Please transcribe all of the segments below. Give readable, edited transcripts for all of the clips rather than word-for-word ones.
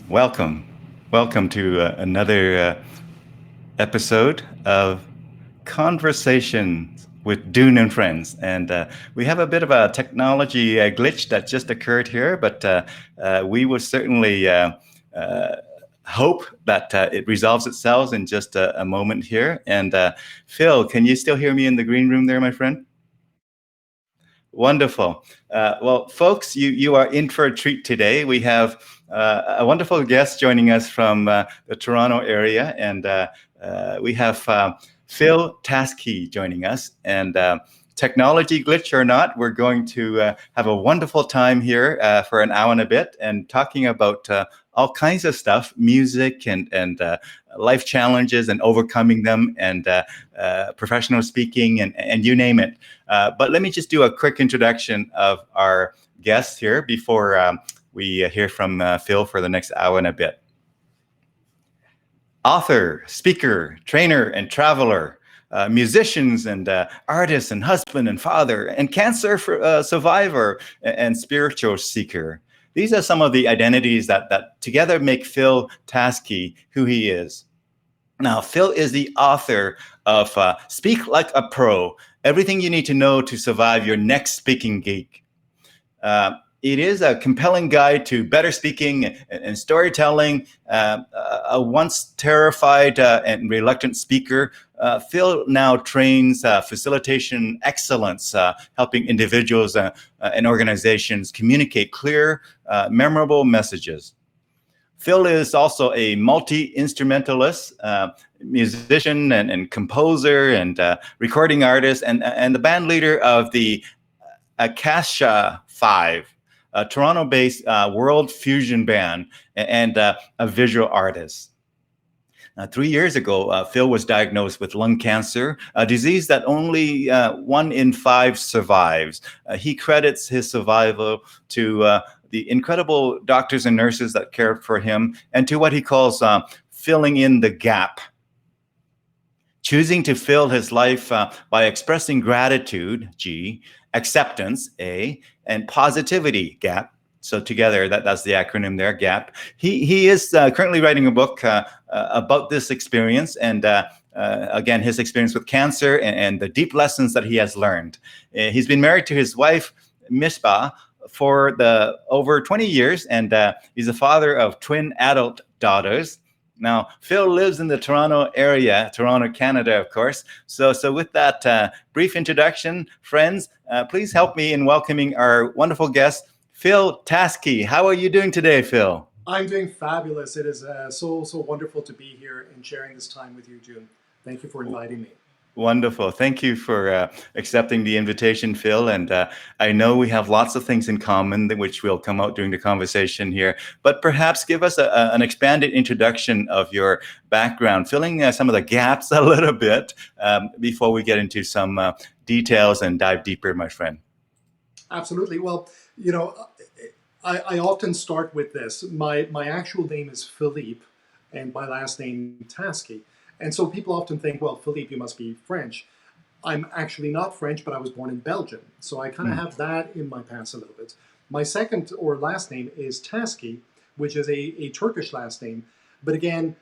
Welcome. Welcome to another episode of Conversations with Dune and Friends. And we have a bit of a technology glitch that just occurred here, but we will certainly uh, hope that it resolves itself in just a moment here. And Phil, can you still hear me in the green room there, my friend? Wonderful. Well, folks, you are in for a treat today. We have a wonderful guest joining us from the Toronto area, and we have Phil Tasci joining us. And technology glitch or not, we're going to have a wonderful time here for an hour and a bit, and talking about all kinds of stuff, music and life challenges and overcoming them, and professional speaking, and you name it. But let me just do a quick introduction of our guests here before we hear from Phil for the next hour and a bit. Author, speaker, trainer, and traveler, musicians and artists, and husband and father, and cancer survivor, and spiritual seeker. These are some of the identities that together make Phil Tasci who he is. Now, Phil is the author of Speak Like a Pro, Everything You Need to Know to Survive Your Next Speaking Gig. It is a compelling guide to better speaking and storytelling. A once terrified and reluctant speaker, Phil now trains facilitation excellence, helping individuals and organizations communicate clear, memorable messages. Phil is also a multi-instrumentalist, musician and composer and recording artist, and the band leader of the Akasha Five, a Toronto-based world fusion band, and a visual artist. 3 years ago, Phil was diagnosed with lung cancer, a disease that only 1 in 5 survives. He credits his survival to the incredible doctors and nurses that cared for him, and to what he calls filling in the gap. Choosing to fill his life by expressing gratitude, G, acceptance, A, and positivity, GAP. So together, that's the acronym there, GAP. He is currently writing a book about this experience, and again, his experience with cancer and the deep lessons that he has learned. He's been married to his wife, Misbah, for over 20 years, and he's a father of twin adult daughters. Now, Phil lives in the Toronto area, Toronto, Canada, of course. So with that brief introduction, friends, please help me in welcoming our wonderful guest, Phil Tasci. How are you doing today, Phil? I'm doing fabulous. It is so wonderful to be here and sharing this time with you, June. Thank you for inviting me. Wonderful. Thank you for accepting the invitation, Phil. And I know we have lots of things in common, which will come out during the conversation here. But perhaps give us an expanded introduction of your background, filling some of the gaps a little bit before we get into some details and dive deeper, my friend. Absolutely. Well, you know, I often start with this. My actual name is Philippe, and my last name Tasci. And so people often think, well, Philippe, you must be French. I'm actually not French, but I was born in Belgium. So I kind of have that in my past a little bit. My second or last name is Tasci, which is a Turkish last name. But again,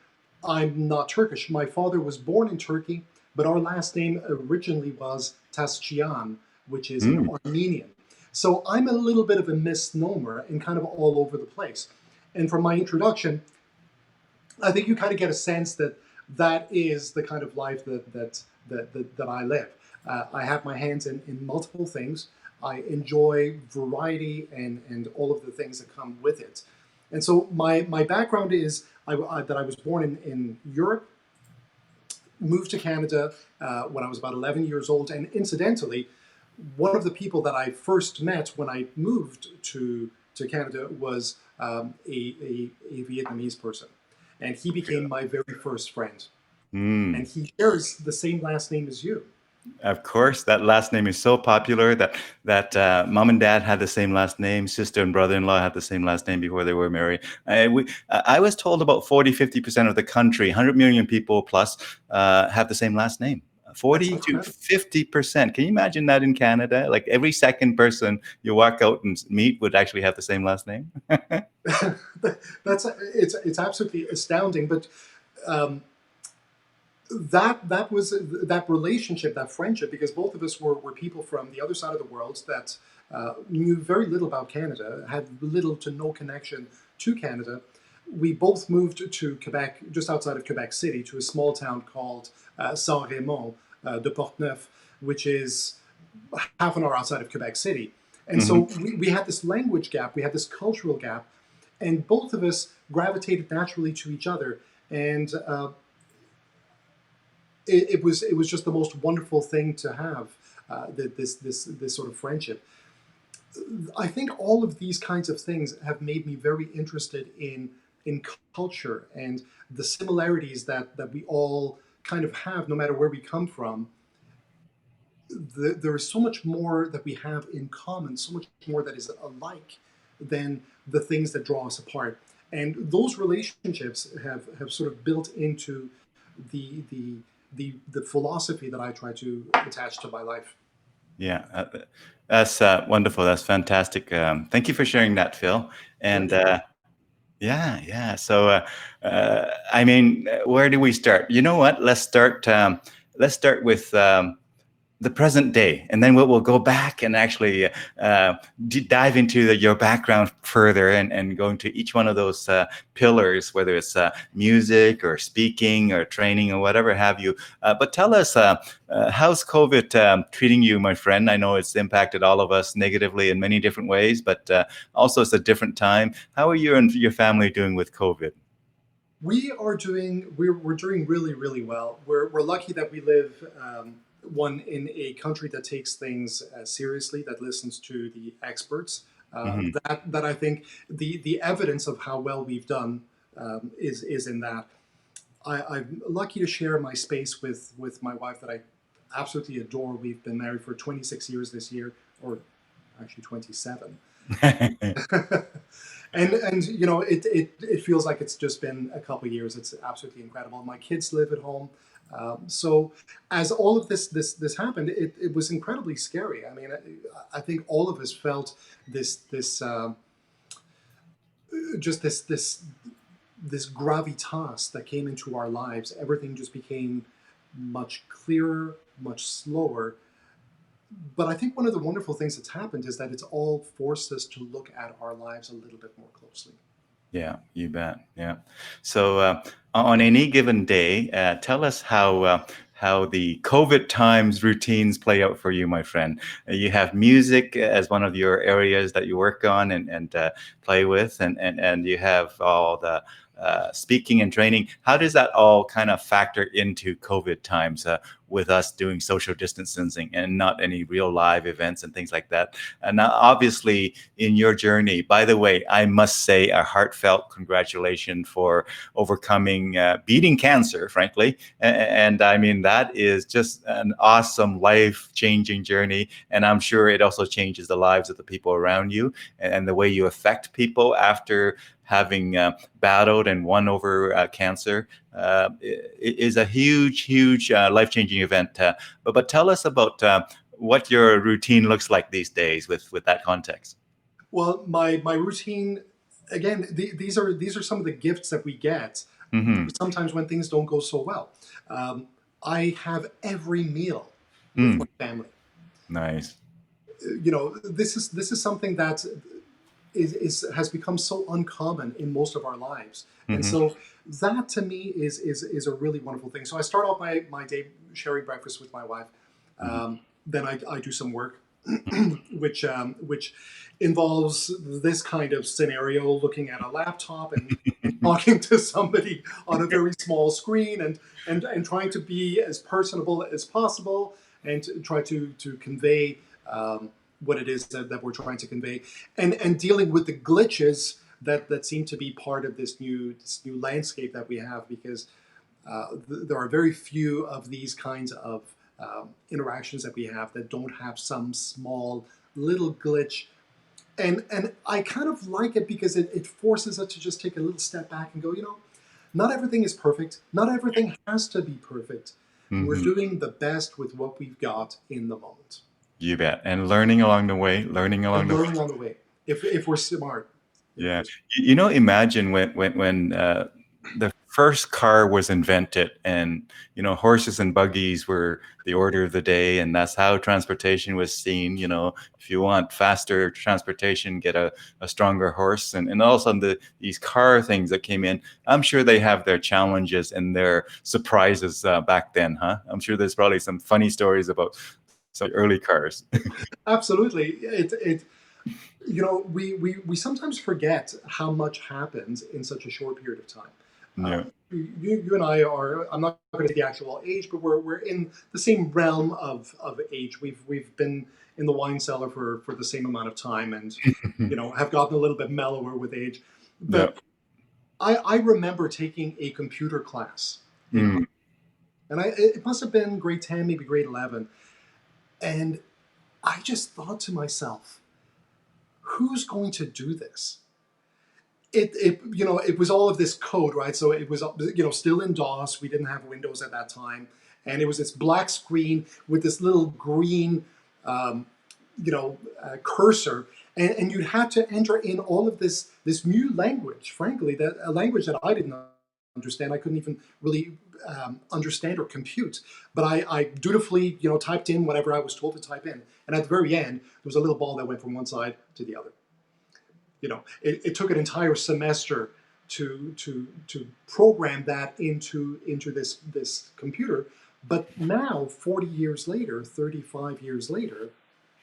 I'm not Turkish. My father was born in Turkey, but our last name originally was Tascian, which is in Armenian. So I'm a little bit of a misnomer and kind of all over the place. And from my introduction, I think you kind of get a sense that is the kind of life that I live. I have my hands in multiple things. I enjoy variety and all of the things that come with it. And so my background is that I was born in Europe, moved to Canada when I was about 11 years old. And incidentally, one of the people that I first met when I moved to Canada was a Vietnamese person. And he became my very first friend. And he shares the same last name as you. Of course, that last name is so popular that mom and dad had the same last name. Sister and brother-in-law had the same last name before they were married. I was told about 40-50% of the country, 100 million people plus, have the same last name. 40 to 50%. Can you imagine that in Canada? Like every second person you walk out and meet would actually have the same last name. That's it's absolutely astounding. But um, that was that relationship, that friendship, because both of us were people from the other side of the world that knew very little about Canada, had little to no connection to Canada. We both moved to Quebec, just outside of Quebec City, to a small town called Saint Raymond de Portneuf, which is half an hour outside of Quebec City. And Hmm. so we had this language gap, we had this cultural gap, and both of us gravitated naturally to each other. And it was just the most wonderful thing to have, this sort of friendship. I think all of these kinds of things have made me very interested in culture and the similarities that we all kind of have, no matter where we come from. There is so much more that we have in common, so much more that is alike than the things that draw us apart. And those relationships have sort of built into the philosophy that I try to attach to my life. Yeah, that's wonderful. That's fantastic. Thank you for sharing that, Phil. And Pleasure. yeah, yeah. So, I mean, where do we start? You know what? Let's start with the present day, and then we'll go back and actually dive into your background further, and go into each one of those pillars, whether it's music or speaking or training or whatever have you. But tell us, how's COVID treating you, my friend? I know it's impacted all of us negatively in many different ways, but also it's a different time. How are you and your family doing with COVID? We're doing really, really well. We're lucky that we live, one, in a country that takes things seriously, that listens to the experts. Hmm. That I think the evidence of how well we've done is in that. I'm lucky to share my space with my wife that I absolutely adore. We've been married for 26 years this year, or actually 27. And it feels like it's just been a couple of years. It's absolutely incredible. My kids live at home. So as all of this happened, it was incredibly scary. I mean, I think all of us felt this just this gravitas that came into our lives. Everything just became much clearer, much slower. But I think one of the wonderful things that's happened is that it's all forced us to look at our lives a little bit more closely. Yeah, you bet. Yeah. So on any given day, tell us how the COVID times routines play out for you, my friend. You have music as one of your areas that you work on and play with, and you have all the speaking and training. How does that all kind of factor into COVID times, with us doing social distancing and not any real live events and things like that? And now, obviously, in your journey, by the way, I must say a heartfelt congratulations for overcoming, beating cancer, frankly. And I mean, that is just an awesome life changing journey. And I'm sure it also changes the lives of the people around you, and the way you affect people after having battled and won over cancer, is a huge, huge life-changing event. But tell us about what your routine looks like these days with that context. Well, my routine, again, these are some of the gifts that we get Hmm. sometimes when things don't go so well. Um, I have every meal with my Mm, family. nice. This is something that is has become so uncommon in most of our lives, and Hmm. so that to me is a really wonderful thing. So I start off my day sharing breakfast with my wife. Hmm. Then I do some work, which involves this kind of scenario, looking at a laptop and talking to somebody on a very small screen, and trying to be as personable as possible, and to try to convey what it is that we're trying to convey, and dealing with the glitches that seem to be part of this new landscape that we have, because there are very few of these kinds of interactions that we have that don't have some small little glitch. And I kind of like it because it forces us to just take a little step back and go, not everything is perfect. Not everything has to be perfect. We're Hmm. doing the best with what we've got in the moment. You bet. And learning along the way, learning along And the learning way. on the way, if we're smart. Yeah. Imagine when the first car was invented, and horses and buggies were the order of the day, and that's how transportation was seen. If you want faster transportation, get a stronger horse, and all of a sudden these car things that came in. I'm sure they have their challenges and their surprises back then, huh? I'm sure there's probably some funny stories about some early cars. Absolutely. We sometimes forget how much happens in such a short period of time. Yeah. You and I are, I'm not going to say the actual age, but we're in the same realm of age. We've been in the wine cellar for the same amount of time, and have gotten a little bit mellower with age. Yeah. But I remember taking a computer class in Mm. and it must have been grade 10, maybe grade 11. And I just thought to myself, who's going to do this? It was all of this code, right? So it was still in DOS. We didn't have Windows at that time, and it was this black screen with this little green um, cursor, and you had to enter in all of this new language. Frankly, that a language that I didn't understand. I couldn't even really understand or compute. But I dutifully typed in whatever I was told to type in, and at the very end there was a little ball that went from one side to the other. It took an entire semester to program that into this computer. But now, 40 years later, 35 years later,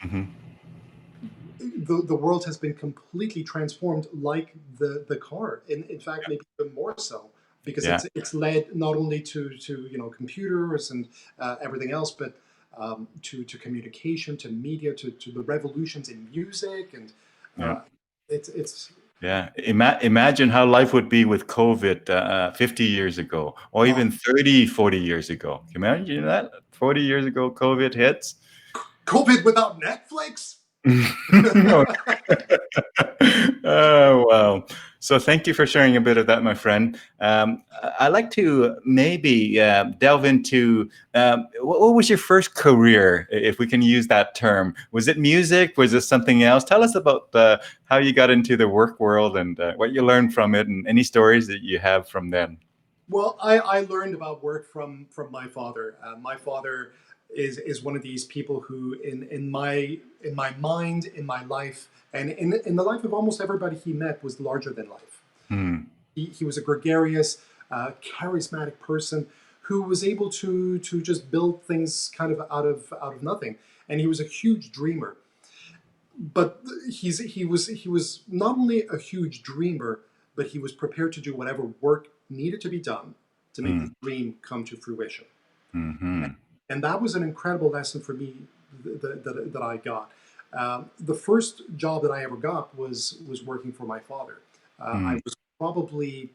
Hmm. the world has been completely transformed, like the car. In fact, maybe even more so, because Yeah. it's led not only to computers and everything else, but to communication, to media, to the revolutions in music, and Yeah. it's Yeah. Imagine how life would be with COVID 50 years ago, or oh, even 30, 40 years ago. Can you imagine that? 40 years ago, COVID hits. COVID without Netflix. No. Oh, wow. So thank you for sharing a bit of that, my friend. I'd like to maybe delve into what was your first career, if we can use that term. Was it music? Was it something else? Tell us about how you got into the work world and what you learned from it, and any stories that you have from then. Well, I learned about work from my father. My father is one of these people who, in my mind, in my life, and in the life of almost everybody he met, was larger than life. Hmm. He was a gregarious, charismatic person who was able to just build things kind of out of nothing. And he was a huge dreamer. But he was not only a huge dreamer, but he was prepared to do whatever work needed to be done to make Hmm. the dream come to fruition. Hmm. And that was an incredible lesson for me that I got. The first job that I ever got was working for my father. I Hmm. was probably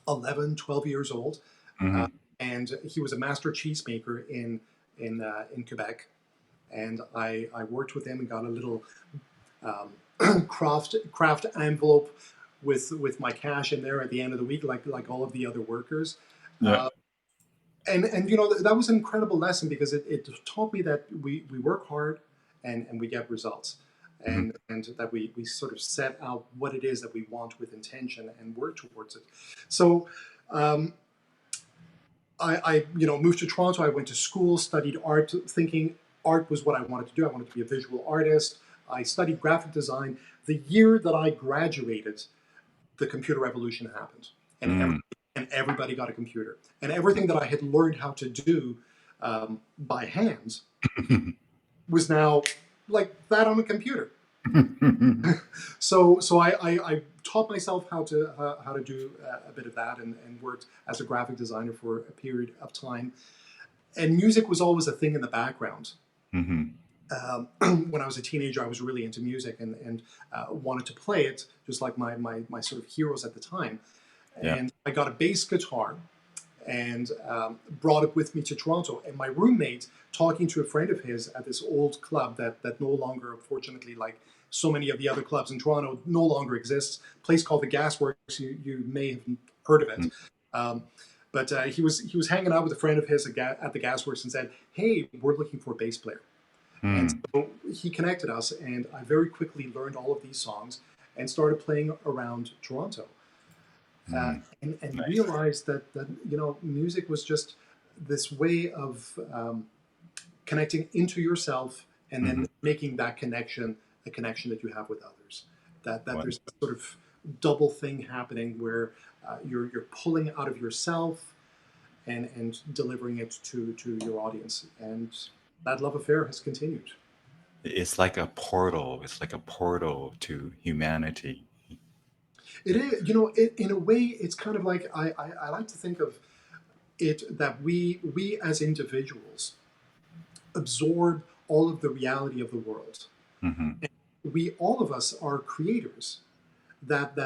11, 12 years old, uh, Hmm. and he was a master cheesemaker in Quebec. And I worked with him and got a little craft envelope with my cash in there at the end of the week, like all of the other workers. Yeah. Uh, and that was an incredible lesson because it taught me that we work hard and we get results, Hmm. and that we sort of set out what it is that we want with intention and work towards it. So um, I moved to Toronto. I went to school, studied art, thinking art was what I wanted to do. I wanted to be a visual artist. I studied graphic design. The year that I graduated, the computer revolution happened, and Hmm. everybody got a computer, and everything that I had learned how to do by hand was now like that on a computer. So I taught myself how to do a bit of that, and worked as a graphic designer for a period of time. And music was always a thing in the background. Hmm. When I was a teenager, I was really into music and wanted to play it, just like my sort of heroes at the time. Yeah. And I got a bass guitar and brought it with me to Toronto. And my roommate, talking to a friend of his at this old club that no longer, unfortunately, like so many of the other clubs in Toronto, no longer exists. A place called the Gasworks. You may have heard of it. Um, but he was hanging out with a friend of his at the Gasworks and said, "Hey, we're looking for a bass player." And Hmm. so he connected us, and I very quickly learned all of these songs. and started playing around Toronto, Mm, and nice. realized that music was just this way of connecting into yourself and then Hmm. making that connection a connection that you have with others. That Well, there's a sort of double thing happening where you're pulling out of yourself and delivering it to your audience, and that love affair has continued. it's like a portal. It's like a portal to humanity. It is, in a way, it's kind of like I like to think of it that we as individuals absorb all of the reality of the world. Hmm. We all of us are creators that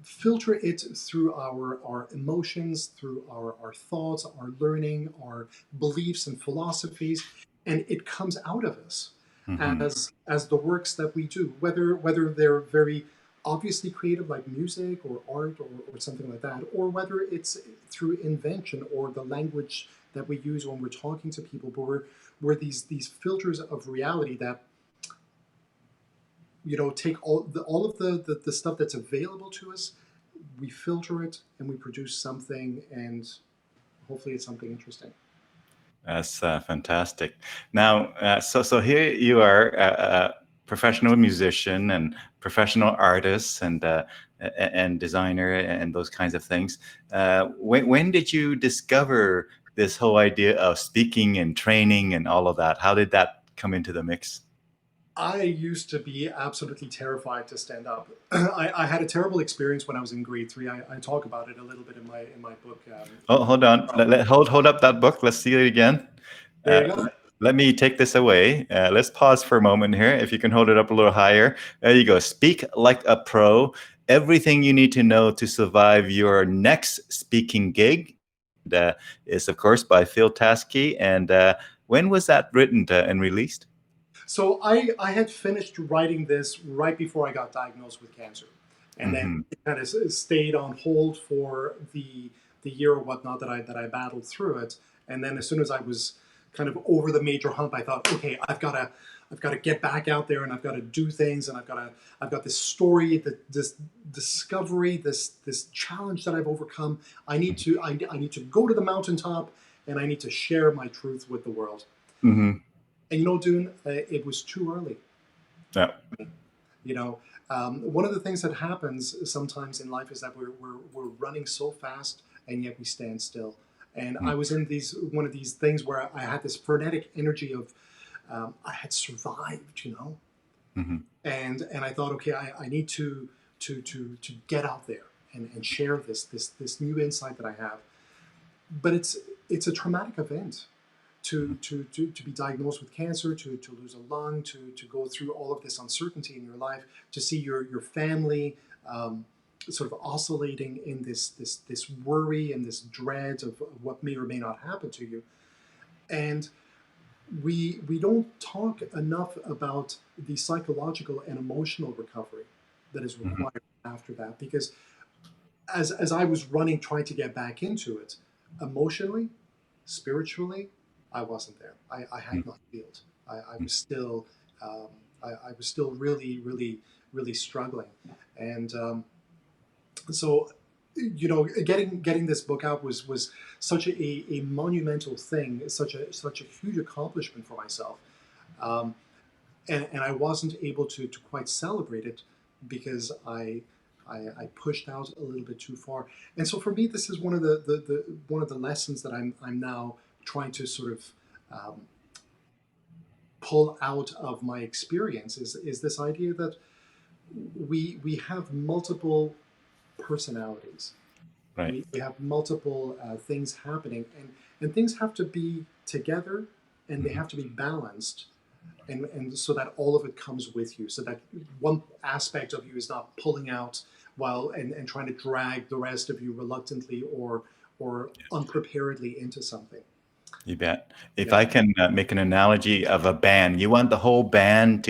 filter it through our emotions, through our thoughts, our learning, our beliefs and philosophies, and it comes out of us Hmm. as the works that we do, whether they're very obviously creative like music or art or something like that, or whether it's through invention or the language that we use when we're talking to people, but we're these filters of reality that take all of the stuff that's available to us, we filter it and we produce something, and hopefully it's something interesting. That's fantastic. Now, so here you are, a professional musician and professional artist and designer and those kinds of things. When did you discover this whole idea of speaking and training and all of that? How did that come into the mix? I used to be absolutely terrified to stand up. I had a terrible experience when I was in grade three. I talk about it a little bit in my book. Oh, hold on. Hold up that book. Let's see it again. There Uh, you go. Let me take this away. Let's pause for a moment here. If you can hold it up a little higher. There you go. Speak like a pro. Everything you need to know to survive your next speaking gig. And is, of course, by Phil Tasci. And when was that written and released? So I had finished writing this right before I got diagnosed with cancer, and then Hmm. it kind of stayed on hold for the year or whatnot that I battled through it. And then as soon as I was kind of over the major hump, I thought, okay, I've got to get back out there and I've got to do things, and I've got this story, this discovery, this challenge that I've overcome. I need to go to the mountaintop, and I need to share my truth with the world. Hmm. And Dune, it was too early. Yeah. You know, one of the things that happens sometimes in life is that we're running so fast and yet we stand still. And I was in one of these things where I had this frenetic energy of I had survived, Hmm. and I thought, okay, I need to get out there and share this new insight that I have. But it's a traumatic event to be diagnosed with cancer, to lose a lung, to go through all of this uncertainty in your life, to see your family sort of oscillating in this worry and this dread of what may or may not happen to you. And we don't talk enough about the psychological and emotional recovery that is Hmm. required after that, because as I was running, trying to get back into it, emotionally, spiritually, I wasn't there. I had not healed. I was still, um, I was still really, really, really struggling, and so, getting this book out was such a monumental thing, such a huge accomplishment for myself, um, and I wasn't able to quite celebrate it because I pushed out a little bit too far. And so for me, this is one of the one of the lessons that I'm now trying to sort of um, pull out of my experience is this idea that we have multiple personalities. Right. We have multiple things happening, and things have to be together, and they Hmm. have to be balanced, and so that all of it comes with you, so that one aspect of you is not pulling out while and trying to drag the rest of you reluctantly or unpreparedly into something. You bet. If Yeah. I can make an analogy of a band, you want the whole band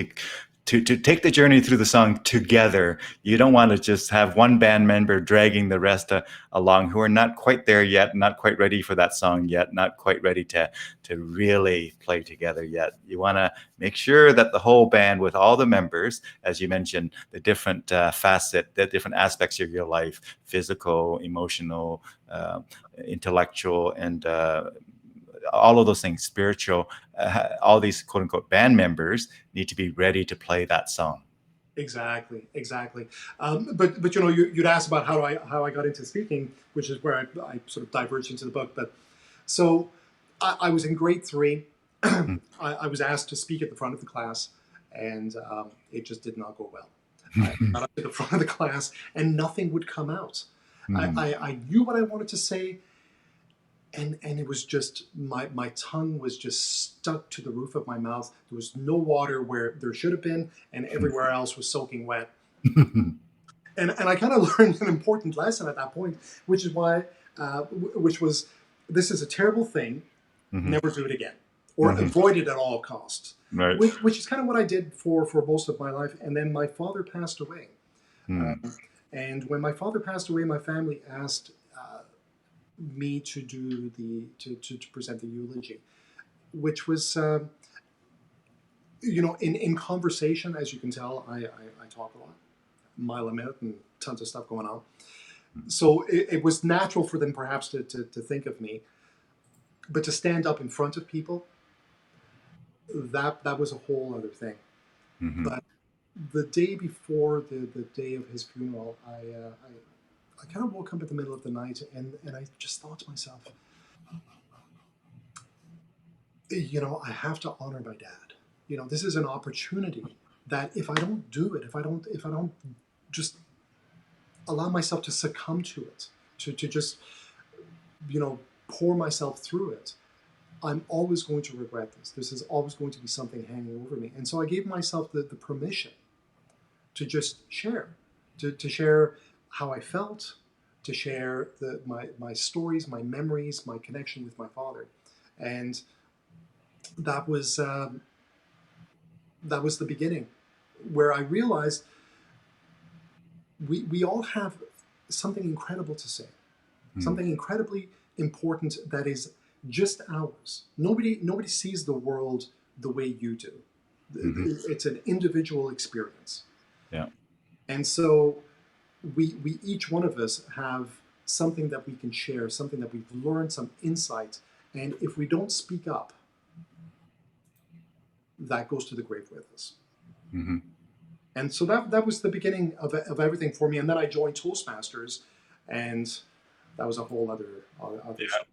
to take the journey through the song together. You don't want to just have one band member dragging the rest along who are not quite there yet, not quite ready for that song yet, not quite ready to really play together yet. You want to make sure that the whole band, with all the members, as you mentioned, the different the different aspects of your life, physical, emotional, intellectual, and all of those things, spiritual, all these quote unquote band members need to be ready to play that song. Exactly, exactly. But you know, you'd asked about how I got into speaking, which is where I sort of diverged into the book. But so I was in grade three. Mm. I was asked to speak at the front of the class, and it just did not go well. I got up to the front of the class, and nothing would come out. Mm. I knew what I wanted to say, and it was just my tongue was just stuck to the roof of my mouth. There was no water where there should have been, and everywhere else was soaking wet. And I kind of learned an important lesson at that point, which is why, which was, this is a terrible thing. Mhm. Never do it again, or Mhm. avoid it at all costs. Right. Which is kind of what I did for most of my life. And then my father passed away. Mm. And when my father passed away, my family asked me to do to present the eulogy, which was you know, in conversation, as you can tell, I talk a lot, mile a minute, and tons of stuff going on. So it was natural for them perhaps to think of me, but to stand up in front of people, that was a whole other thing. Mhm. But the day before the day of his funeral, I kind of woke up in the middle of the night, and I just thought to myself, you know, I have to honor my dad. You know, this is an opportunity that if I don't do it, if I don't just allow myself to succumb to it, to just, you know, pour myself through it, I'm always going to regret this. This is always going to be something hanging over me. And so I gave myself the permission to just share, to share how I felt, to share my stories, my memories, my connection with my father. And that was the beginning, where I realized we all have something incredible to say, Mm. something incredibly important that is just ours. Nobody sees the world the way you do. Mhm. It's an individual experience. Yeah. And so we each one of us have something that we can share, something that we've learned, some insight. And if we don't speak up, that goes to the grave with us. Mhm. And so that was the beginning of everything for me. And then I joined Toastmasters, and that was a whole other Yeah. story.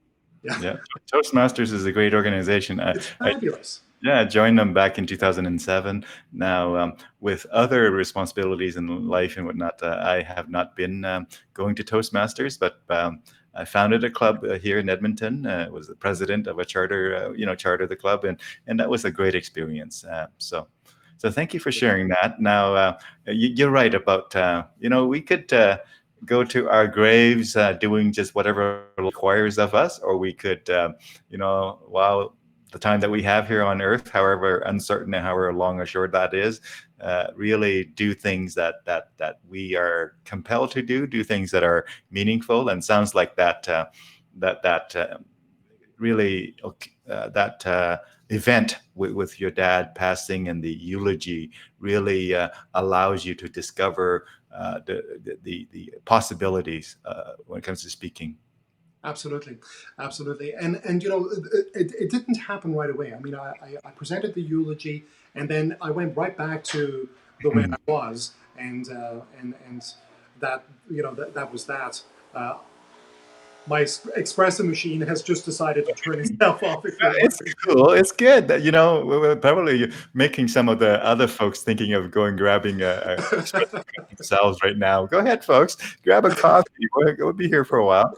Yeah, Yeah. Toastmasters is a great organization. it's fabulous. Yeah, I joined them back in 2007. Now, with other responsibilities in life and whatnot, I have not been going to Toastmasters, but I founded a club here in Edmonton. Was the president of a charter, charter the club, and that was a great experience. So thank you for sharing that. Now, you're right about we could go to our graves doing just whatever requires of us, or we could, while the time that we have here on Earth, however uncertain and however long or short that is, really do things that we are compelled to do things that are meaningful. And sounds like that really that event with your dad passing and the eulogy really allows you to discover the possibilities when it comes to speaking. Absolutely, absolutely. And you know, it didn't happen right away. I mean, I presented the eulogy, and then I went right back to the way I was, and that, you know, that was that. Uh, my espresso machine has just decided to turn itself off, if you're It's wondering. cool. It's good that we're probably making some of the other folks thinking of going grabbing a espresso cup themselves right now. Go ahead, folks, grab a coffee. We'll be here for a while.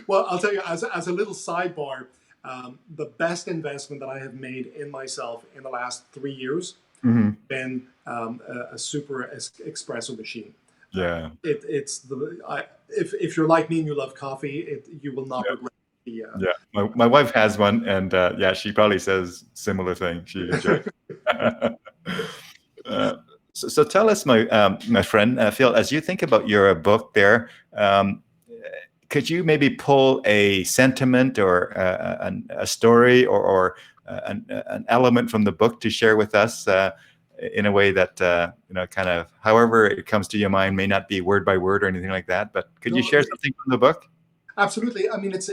Well, I'll tell you, as a little sidebar, the best investment that I have made in myself in the last 3 years Mhm. been a super espresso machine. Yeah. If you're like me and you love coffee, you will not regret the. Yeah, my wife has one, and yeah, she probably says similar thing. She enjoys it. Uh, so tell us, my friend Phil, as you think about your book there, could you maybe pull a sentiment or a story or an element from the book to share with us in a way that kind of however it comes to your mind, may not be word by word or anything like that, but could you No, share something from the book? absolutely. I mean, it's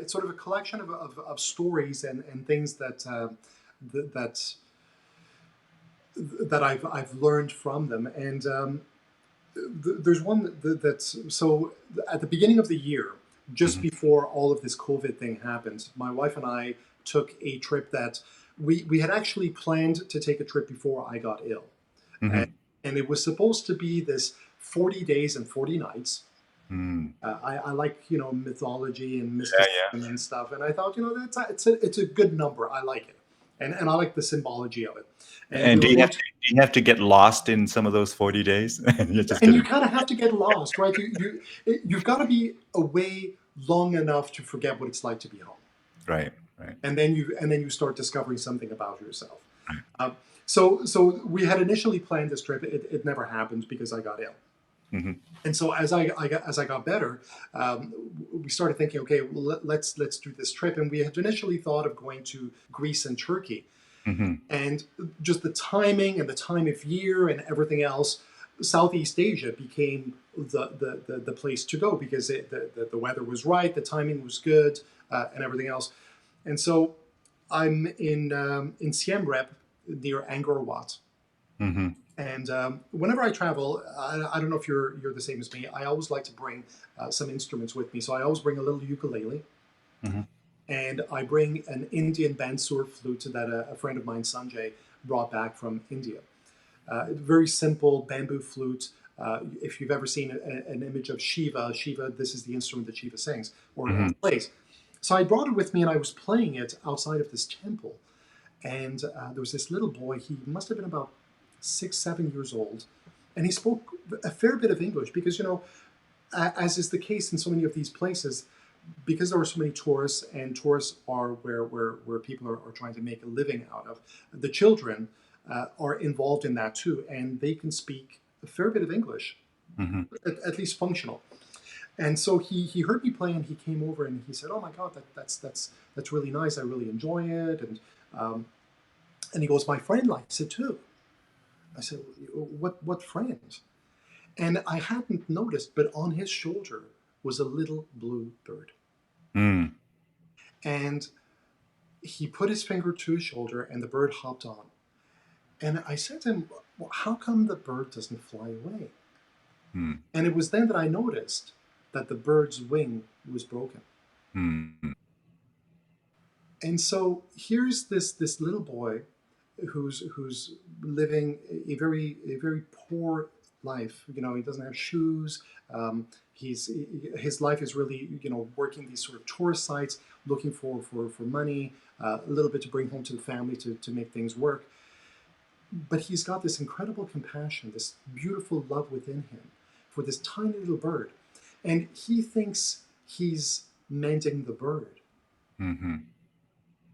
sort of a collection of stories and things that that I've learned from them. And there's one that's so at the beginning of the year, just Hmm. before all of this COVID thing happened, my wife and I took a trip that we had actually planned to take a trip before I got ill, and, Hmm. and it was supposed to be this 40 days and 40 nights. Mm. I like mythology and Yeah, yeah. mysticism and stuff, and I thought it's a good number. I like it, and I like the symbology of it. And we And were going to, do you have to get lost in some of those 40 days? You're just and you kidding. kind of have to get lost, right? You've got to be away long enough to forget what it's like to be home, Right, right. and then you start discovering something about yourself. Um, so we had initially planned this trip. It never happened because I got ill. Hmm. And so as I got better, um, we started thinking, okay, well, let's do this trip. And we had initially thought of going to Greece and Turkey, Hmm. and just the timing and the time of year and everything else, Southeast Asia became the place to go because the weather was right, the timing was good, and everything else. And so I'm in Siem Reap near Angkor Wat. Hmm. And whenever I travel, I don't know if you're the same as me. I always like to bring some instruments with me. So I always bring a little ukulele, Hmm. and I bring an Indian bansur flute that a friend of mine, Sanjay, brought back from India. Very simple bamboo flute. If you've ever seen an image of Shiva, this is the instrument that Shiva sings or Hmm. plays. So I brought it with me, and I was playing it outside of this temple. And there was this little boy. He must have been about 6, 7 years old, and he spoke a fair bit of English because as is the case in so many of these places, because there are so many tourists, and tourists are where people are trying to make a living out of. The children are involved in that too, and they can speak a fair bit of English, Hmm. at least functional. And so he heard me play, and he came over and he said, "Oh my God, that's really nice. I really enjoy it." Um, and he goes, "My friend likes it too." I said, "What friend?" And I hadn't noticed, but on his shoulder was a little blue bird. Mm. And he put his finger to his shoulder, and the bird hopped on. And I said to him, "Well, how come the bird doesn't fly away?" Mm. And it was then that I noticed that the bird's wing was broken. Mm. And so here's this little boy who's living a very poor life. He doesn't have shoes. He's his life is really working these sort of tourist sites, looking for money, a little bit to bring home to the family to make things work. But he's got this incredible compassion, this beautiful love within him for this tiny little bird, and he thinks he's mending the bird. Hmm.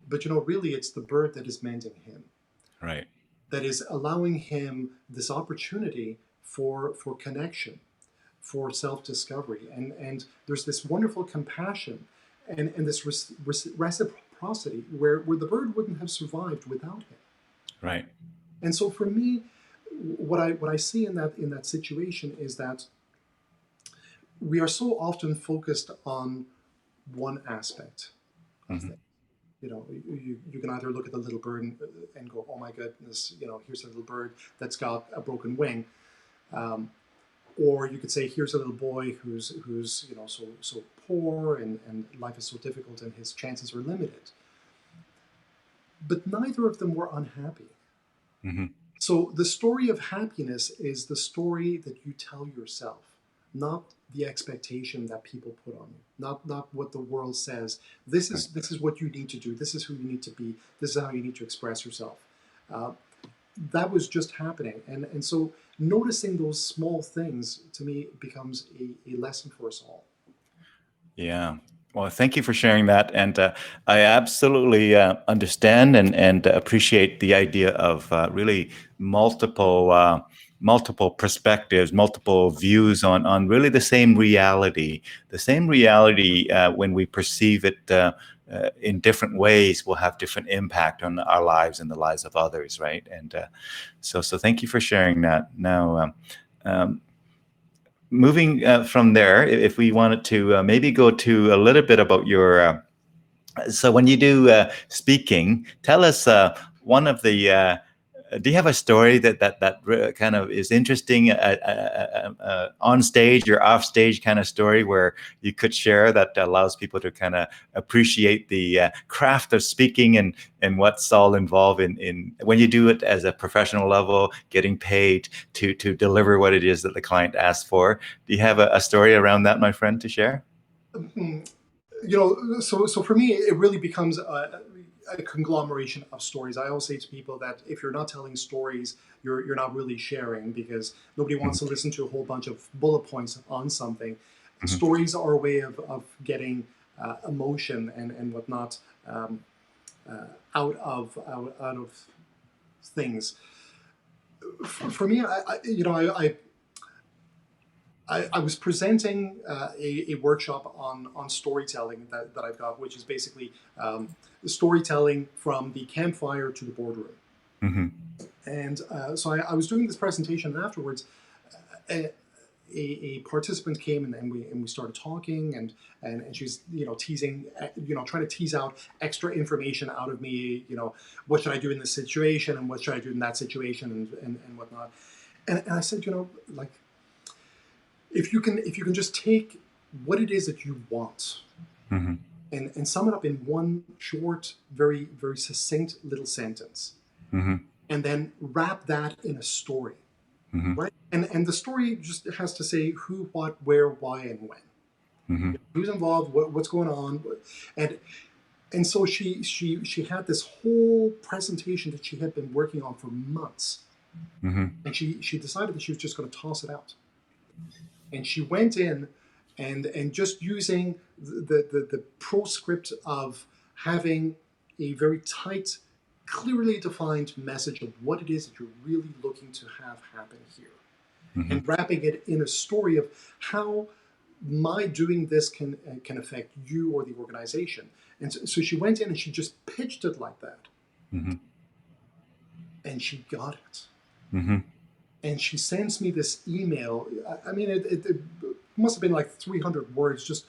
But really, it's the bird that is mending him, Right. that is allowing him this opportunity for connection, for self-discovery, and there's this wonderful compassion and this reciprocity where the bird wouldn't have survived without him. Right. And so for me, what I see in that situation is that we are so often focused on one aspect of Hmm. things. You can either look at the little bird and go, "Oh my goodness, here's a little bird that's got a broken wing," um, or you could say, "Here's a little boy who's so poor and life is so difficult and his chances are limited." But neither of them were unhappy. Hmm. So the story of happiness is the story that you tell yourself, not the expectation that people put on you, not what the world says. This is what you need to do. This is who you need to be. This is how you need to express yourself. Uh, that was just happening, and so noticing those small things to me becomes a lesson for us all. Yeah. Well, thank you for sharing that, and I absolutely understand and appreciate the idea of really multiple multiple perspectives, multiple views on really the same reality. The same reality, when we perceive it in different ways, will have different impact on our lives and the lives of others, right? And so thank you for sharing that. Now. Um, Moving from there, if we wanted to maybe go to a little bit about your, so when you do speaking, tell us one of the, do you have a story that kind of is interesting on stage or off stage kind of story where you could share that allows people to kind of appreciate the craft of speaking and what's all involved in when you do it as a professional level, getting paid to deliver what it is that the client asks for. Do you have a story around that, my friend, to share? Mm, so for me, it really becomes a conglomeration of stories. I always say to people that if you're not telling stories, you're not really sharing, because nobody wants to listen to a whole bunch of bullet points on something. Mhm. Stories are a way of getting emotion and whatnot out of things. For me, I was presenting a workshop on storytelling that I've got, which is basically storytelling from the campfire to the boardroom. Mm-hmm. And so I was doing this presentation, and afterwards, a participant came and we started talking, and she's teasing, trying to tease out extra information out of me. What should I do in this situation, and what should I do in that situation, and whatnot. And I said, like, if you can just take what it is that you want Mm-hmm. and sum it up in one short, very, very succinct little sentence, Mm-hmm. and then wrap that in a story, Mm-hmm. right? And the story just has to say who, what, where, why, and when. Mm-hmm. Who's involved, what's going on, and so she had this whole presentation that she had been working on for months, Mm-hmm. and she decided that she was just going to toss it out. And she went in and just using the proscript of having a very tight, clearly defined message of what it is that you're really looking to have happen here, Mm-hmm. and wrapping it in a story of how my doing this can affect you or the organization. And so she went in and she just pitched it like that, Mm-hmm. and she got it. Mm-hmm. And she sends me this email. I mean, it must have been like 300 words, just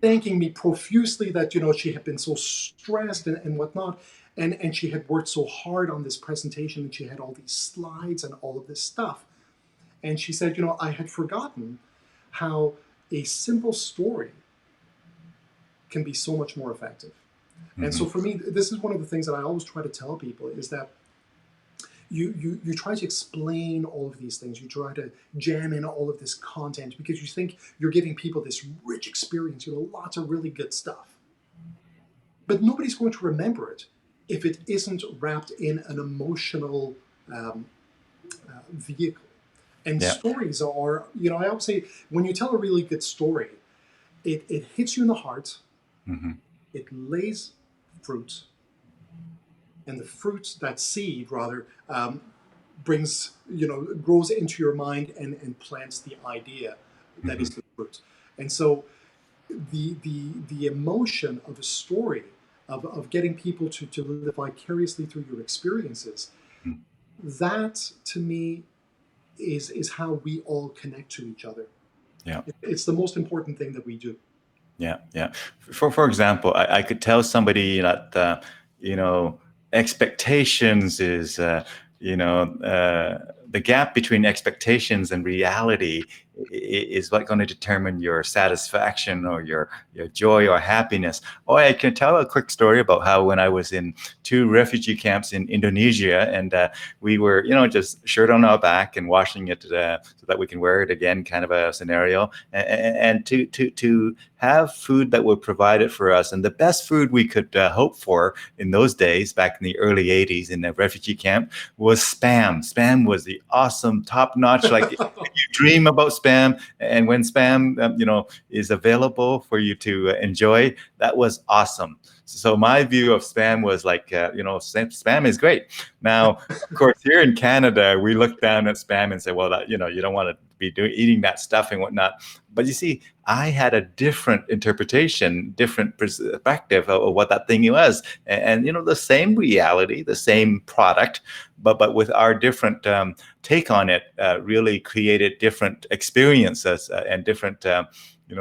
thanking me profusely that she had been so stressed and whatnot, and she had worked so hard on this presentation, and she had all these slides and all of this stuff. And she said, I had forgotten how a simple story can be so much more effective. And so for me, this is one of the things that I always try to tell people is that you try to explain all of these things. You try to jam in all of this content because you think you're giving people this rich experience, lots of really good stuff. But nobody's going to remember it if it isn't wrapped in an emotional vehicle. And Yeah. stories are, I always say, when you tell a really good story, it hits you in the heart, Mm-hmm. it lays fruit, and the fruit, that seed rather, brings, grows into your mind and plants the idea that is Mm-hmm. the fruit. And so the emotion of a story, of getting people to live vicariously through your experiences, that to me is how we all connect to each other. Yeah. It's the most important thing that we do. Yeah, yeah. For example, I could tell somebody that you know expectations is the gap between expectations and reality is what going to determine your satisfaction or your joy or happiness. Or I can tell a quick story about how when I was in 2 refugee camps in Indonesia, and we were just shirt on our back and washing it so that we can wear it again, kind of a scenario, and to have food that were provided for us. And the best food we could hope for in those days, back in the early 80s in a refugee camp, was Spam. Spam was the awesome, top-notch, like you dream about spam, and when spam, is available for you to enjoy, that was awesome. So my view of spam was like, spam is great. Now, of course, here in Canada, we look down at spam and say, well, that, you don't want to be eating that stuff and whatnot. But you see, I had a different interpretation, different perspective of what that thing was, and the same reality, the same product, but with our different take on it, really created different experiences and different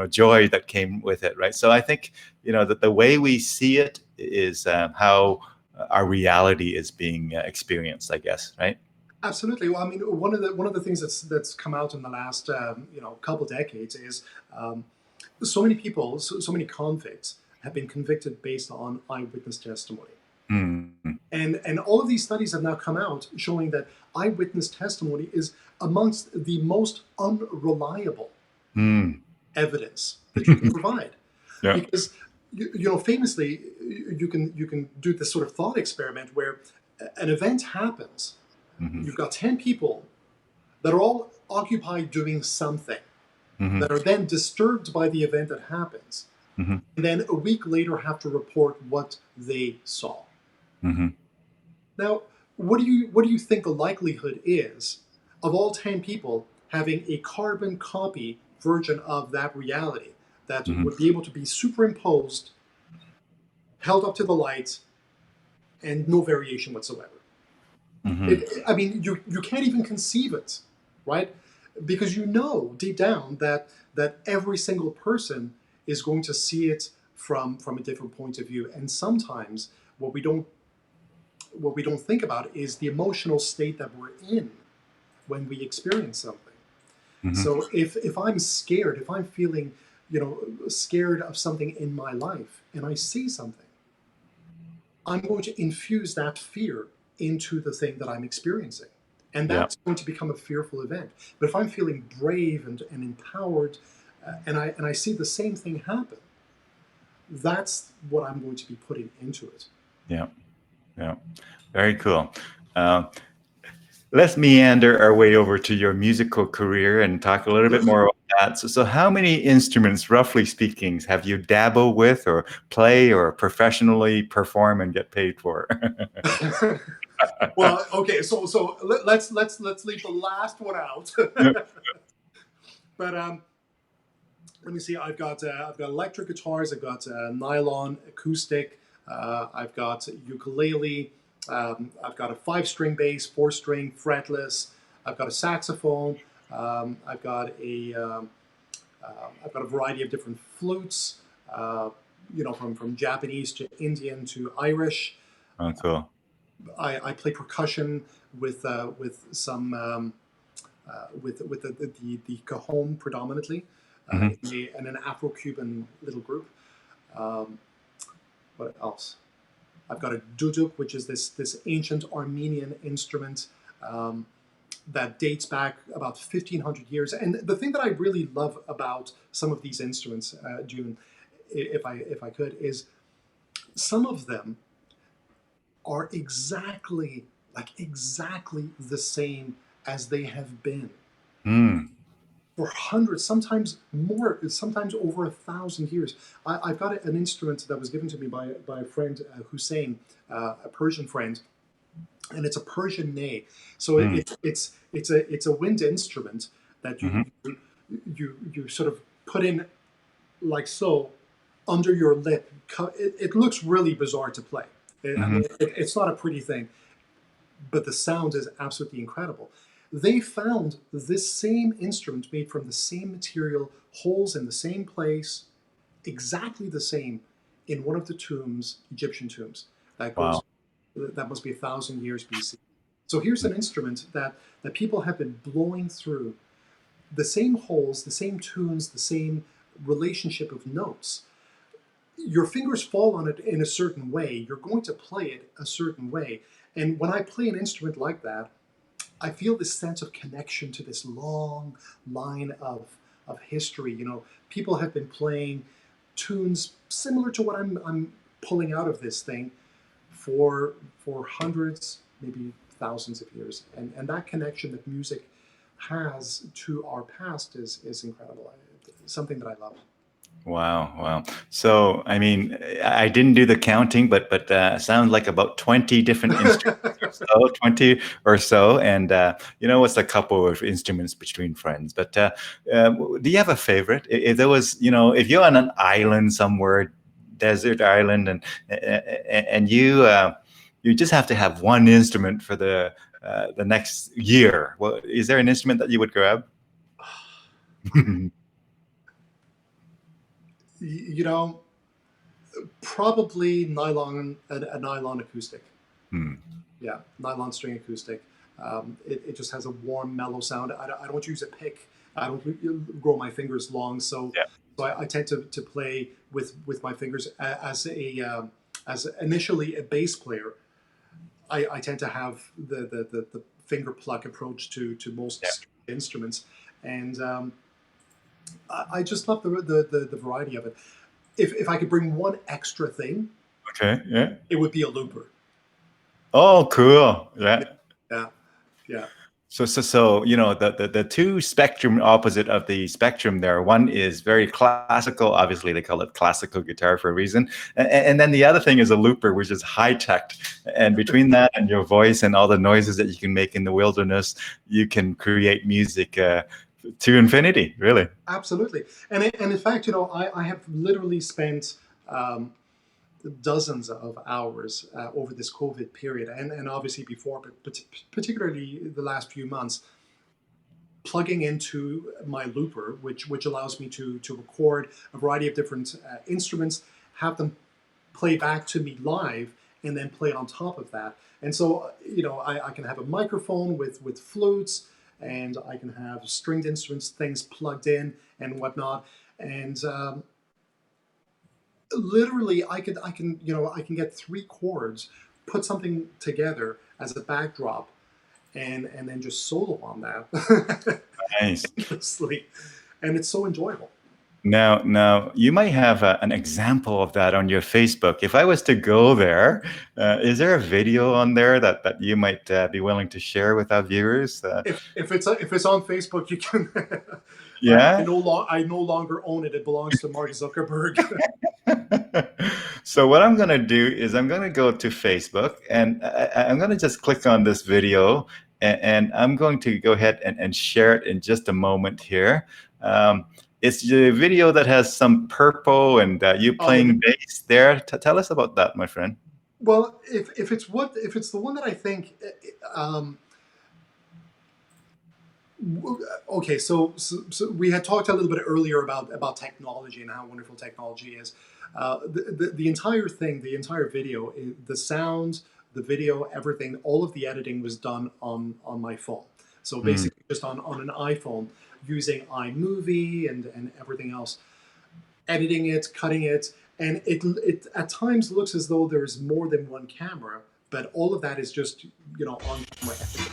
joy that came with it, right? So I think that the way we see it is how our reality is being experienced, I guess, right? Absolutely. Well, I mean, one of the things that's come out in the last couple decades is so many people, so many convicts have been convicted based on eyewitness testimony. Mm-hmm. And all of these studies have now come out showing that eyewitness testimony is amongst the most unreliable evidence that you can provide. Yeah. Because famously, you can do this sort of thought experiment where an event happens. Mm-hmm. You've got 10 people that are all occupied doing something, Mm-hmm. that are then disturbed by the event that happens, Mm-hmm. and then a week later have to report what they saw. Mm-hmm. Now, what do you think the likelihood is of all 10 people having a carbon copy version of that reality that Mm-hmm. would be able to be superimposed, held up to the light, and no variation whatsoever? Mm-hmm. I mean, you can't even conceive it, right? Because you know deep down that every single person is going to see it from a different point of view, and sometimes what we don't think about is the emotional state that we're in when we experience something. Mm-hmm. So if I'm scared, if I'm feeling scared of something in my life, and I see something, I'm going to infuse that fear into the thing that I'm experiencing. And Yeah. that's going to become a fearful event. But if I'm feeling brave and empowered, and I see the same thing happen, that's what I'm going to be putting into it. Yeah. Yeah. Very cool. Uh, let's meander our way over to your musical career and talk a little bit more about that. So how many instruments, roughly speaking, have you dabbled with or play or professionally perform and get paid for? Well, okay, so let's leave the last one out. But let me see. I've got electric guitars. I've got nylon acoustic. I've got ukulele. I've got a 5-string bass, 4-string fretless. I've got a saxophone. I've got a variety of different flutes. From Japanese to Indian to Irish. Oh, cool. I play percussion with some with the cajon predominantly, Mhm. in an Afro-Cuban little group. Um, what else? I've got a duduk, which is this ancient Armenian instrument that dates back about 1,500 years. And the thing that I really love about some of these instruments, June, if I could, is some of them are exactly the same as they have been Mm. for hundreds, sometimes more, sometimes over 1,000 years. I've got an instrument that was given to me by a friend, Hussein, a Persian friend, and it's a Persian ney. So Mm. it's a wind instrument that Mhm. you sort of put in like so under your lip. It looks really bizarre to play. I Mhm. mean, it's not a pretty thing, but the sound is absolutely incredible. They found this same instrument made from the same material, holes in the same place, exactly the same, in one of the tombs, Egyptian tombs. That Wow. goes, that must be 1,000 years BC. So here's an instrument that people have been blowing through the same holes, the same tunes, the same relationship of notes. Your fingers fall on it in a certain way. You're going to play it a certain way. And when I play an instrument like that, I feel this sense of connection to this long line of history. People have been playing tunes similar to what I'm pulling out of this thing for hundreds, maybe thousands of years. And that connection that music has to our past is incredible. Something that I love. Wow, wow. So, I mean, I didn't do the counting, but sounds like about 20 different instruments or so, 20 or so. And, it's a couple of instruments between friends. But do you have a favorite? If there was, if you're on an island somewhere, desert island, and you just have to have one instrument for the next year, well, is there an instrument that you would grab? You know, probably a nylon acoustic. Hmm. Yeah, nylon string acoustic. It just has a warm, mellow sound. I don't use a pick. I don't grow my fingers long, Yeah. so I tend to play with my fingers as initially a bass player. I tend to have the finger pluck approach to Yeah. most instruments, and I just love the variety of it. If I could bring one extra thing, Okay. Yeah. it would be a looper. Oh, cool. Yeah. Yeah, yeah. So, the two spectrum opposite of the spectrum there. One is very classical. Obviously, they call it classical guitar for a reason. And then the other thing is a looper, which is high tech. And between that and your voice and all the noises that you can make in the wilderness, you can create music to infinity, really. Absolutely, and in fact, I have literally spent dozens of hours over this COVID period, and obviously before, but particularly the last few months, plugging into my looper, which allows me to record a variety of different instruments, have them play back to me live, and then play on top of that. And so, I can have a microphone with flutes, and I can have stringed instruments, things plugged in and whatnot. And literally, I can get three chords, put something together as a backdrop, and then just solo on that Nice. endlessly, and it's so enjoyable. Now, you might have an example of that on your Facebook. If I was to go there, is there a video on there that you might be willing to share with our viewers? If it's on Facebook, you can. Yeah. I no longer own it. It belongs to Mark Zuckerberg. So what I'm going to do is I'm going to go to Facebook and I'm going to just click on this video and I'm going to go ahead and share it in just a moment here. It's the video that has some purple and you Oh, yeah. playing bass there. Tell us about that, my friend. Well, if it's the one that I think, okay, so we had talked a little bit earlier about technology and how wonderful technology is. The entire thing, the entire video, the sound, the video, everything, all of the editing was done on my phone. So Mm, basically, just on an iPhone using iMovie and everything else, editing it, cutting it, and it at times looks as though there's more than one camera, but all of that is just on camera editing.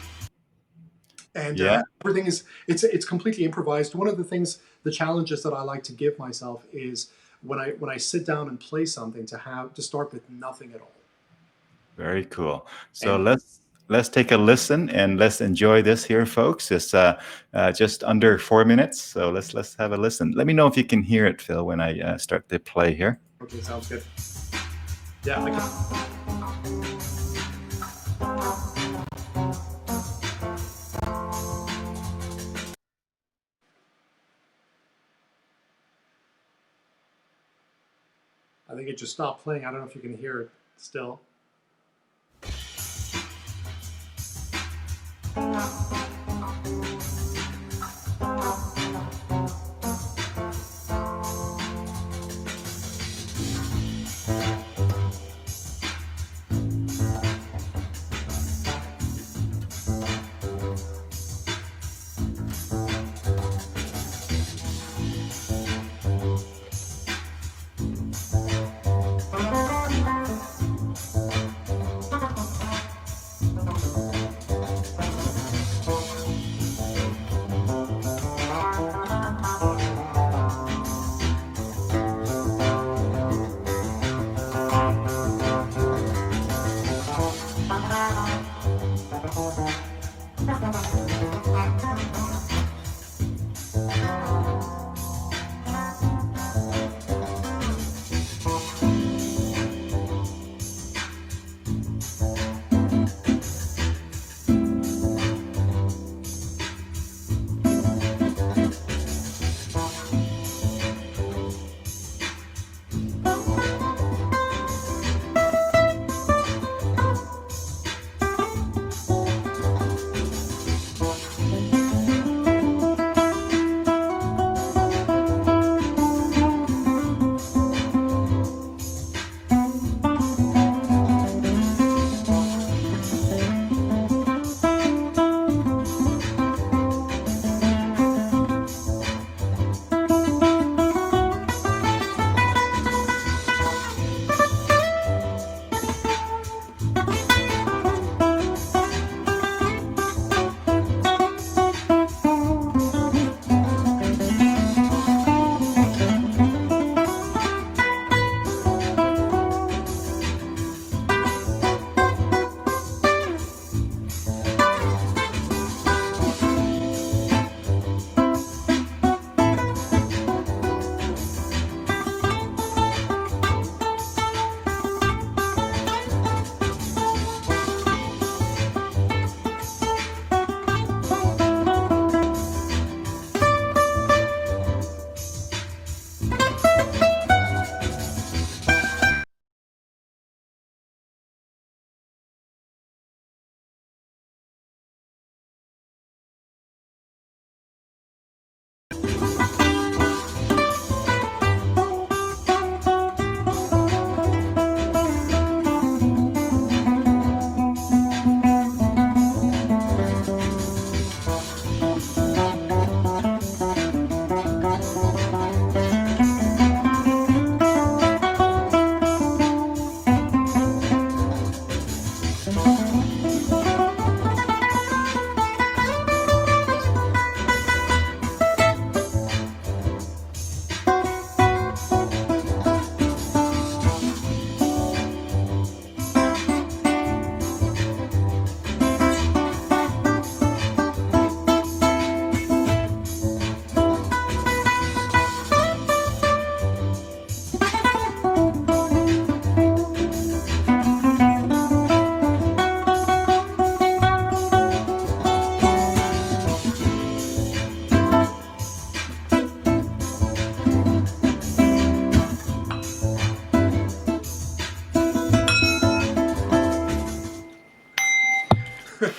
And yeah. everything is it's completely improvised. One of the things, the challenges that I like to give myself is when I sit down and play something to start with nothing at all. Very cool. So And let's take a listen and let's enjoy this here, folks. It's just under 4 minutes, so let's have a listen. Let me know if you can hear it, Phil, when I start the play here. okay, sounds good. Yeah, I can. I think it just stopped playing. I don't know if you can hear it still.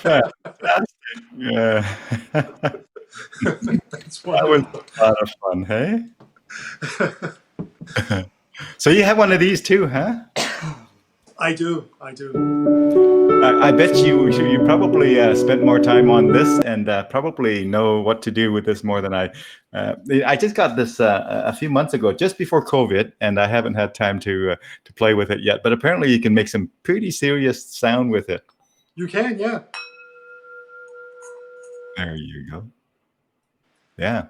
Fantastic. Yeah. That's That was wonderful. a lot of fun, hey? So you have one of these too, huh? I do. I do. I bet you probably spent more time on this and probably know what to do with this more than I. I just got this a few months ago, just before COVID, and I haven't had time to play with it yet. But apparently, you can make some pretty serious sound with it. You can, yeah. There you go. Yeah,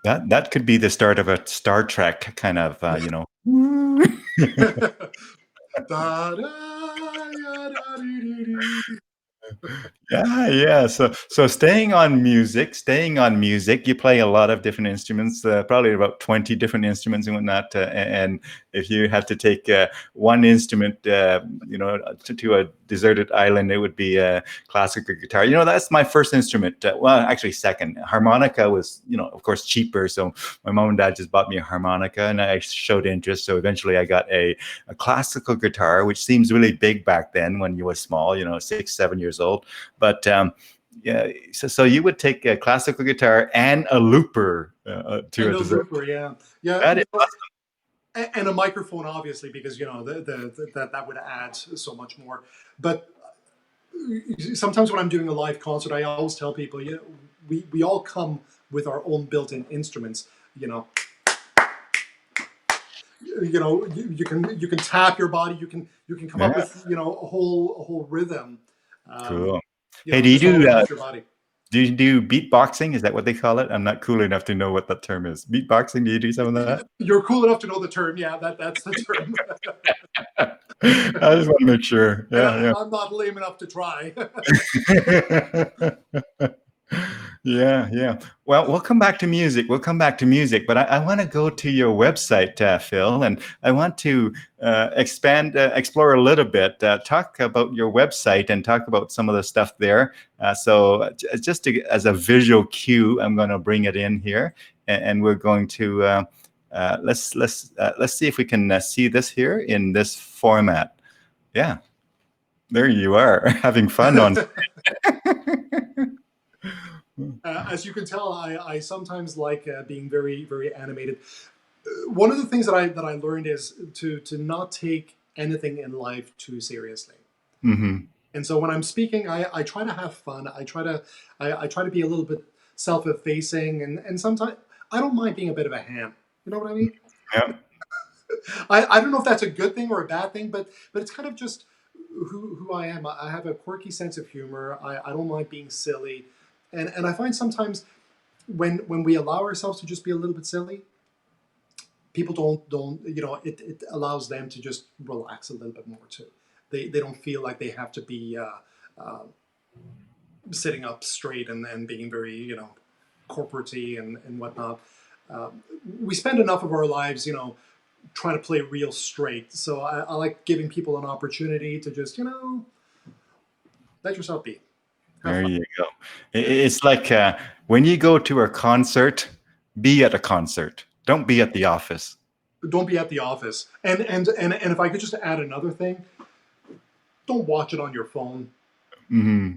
that could be the start of a Star Trek kind of, Da, da, ya, da, dee, dee, dee. Yeah, yeah. So staying on music, you play a lot of different instruments, probably about 20 different instruments and whatnot. And if you had to take one instrument, to a deserted island, it would be a classical guitar. That's my first instrument. Well, actually, second. Harmonica was, of course, cheaper. So my mom and dad just bought me a harmonica, and I showed interest. So eventually, I got a classical guitar, which seems really big back then when you were small, 6, 7 years old. But yeah, so you would take a classical guitar and a looper to And a a dessert. looper, yeah. Yeah, That is and a microphone, obviously, because, that would add so much more. But sometimes when I'm doing a live concert, I always tell people, we all come with our own built-in instruments. You know, you can tap your body. You can come up yeah, with a whole rhythm. Um, cool. Hey, do you just all do across your body. do you do beatboxing? Is that what they call it? I'm not cool enough to know what that term is. Beatboxing? Do you do some of that? You're cool enough to know the term. Yeah, that's the term. I just want to make sure. And Yeah, I'm not lame enough to try. yeah. Yeah, yeah. Well, we'll come back to music. We'll come back to music, but I want to go to your website, Phil, and I want to explore a little bit, talk about your website and talk about some of the stuff there. Just as a visual cue, I'm going to bring it in here, and we're going to let's see if we can see this here in this format. Yeah, there you are, having fun on. As you can tell, I sometimes like being very, very animated. One of the things that I learned is to not take anything in life too seriously. Hmm. And so when I'm speaking, I try to have fun. I try to be a little bit self-effacing, and sometimes I don't mind being a bit of a ham. You know what I mean? Yeah, I don't know if that's a good thing or a bad thing, but it's kind of just who I am. I have a quirky sense of humor. I don't mind being silly, and I find sometimes when we allow ourselves to just be a little bit silly, people don't it allows them to just relax a little bit more too. They don't feel like they have to be sitting up straight and being very corporatey and whatnot. We spend enough of our lives trying to play real straight. So I like giving people an opportunity to just let yourself be, have there fun. you go. It's like when you go to a concert, be at a concert. Don't be at the office. Don't be at the office. And if I could just add another thing, don't watch it on your phone. Hmm.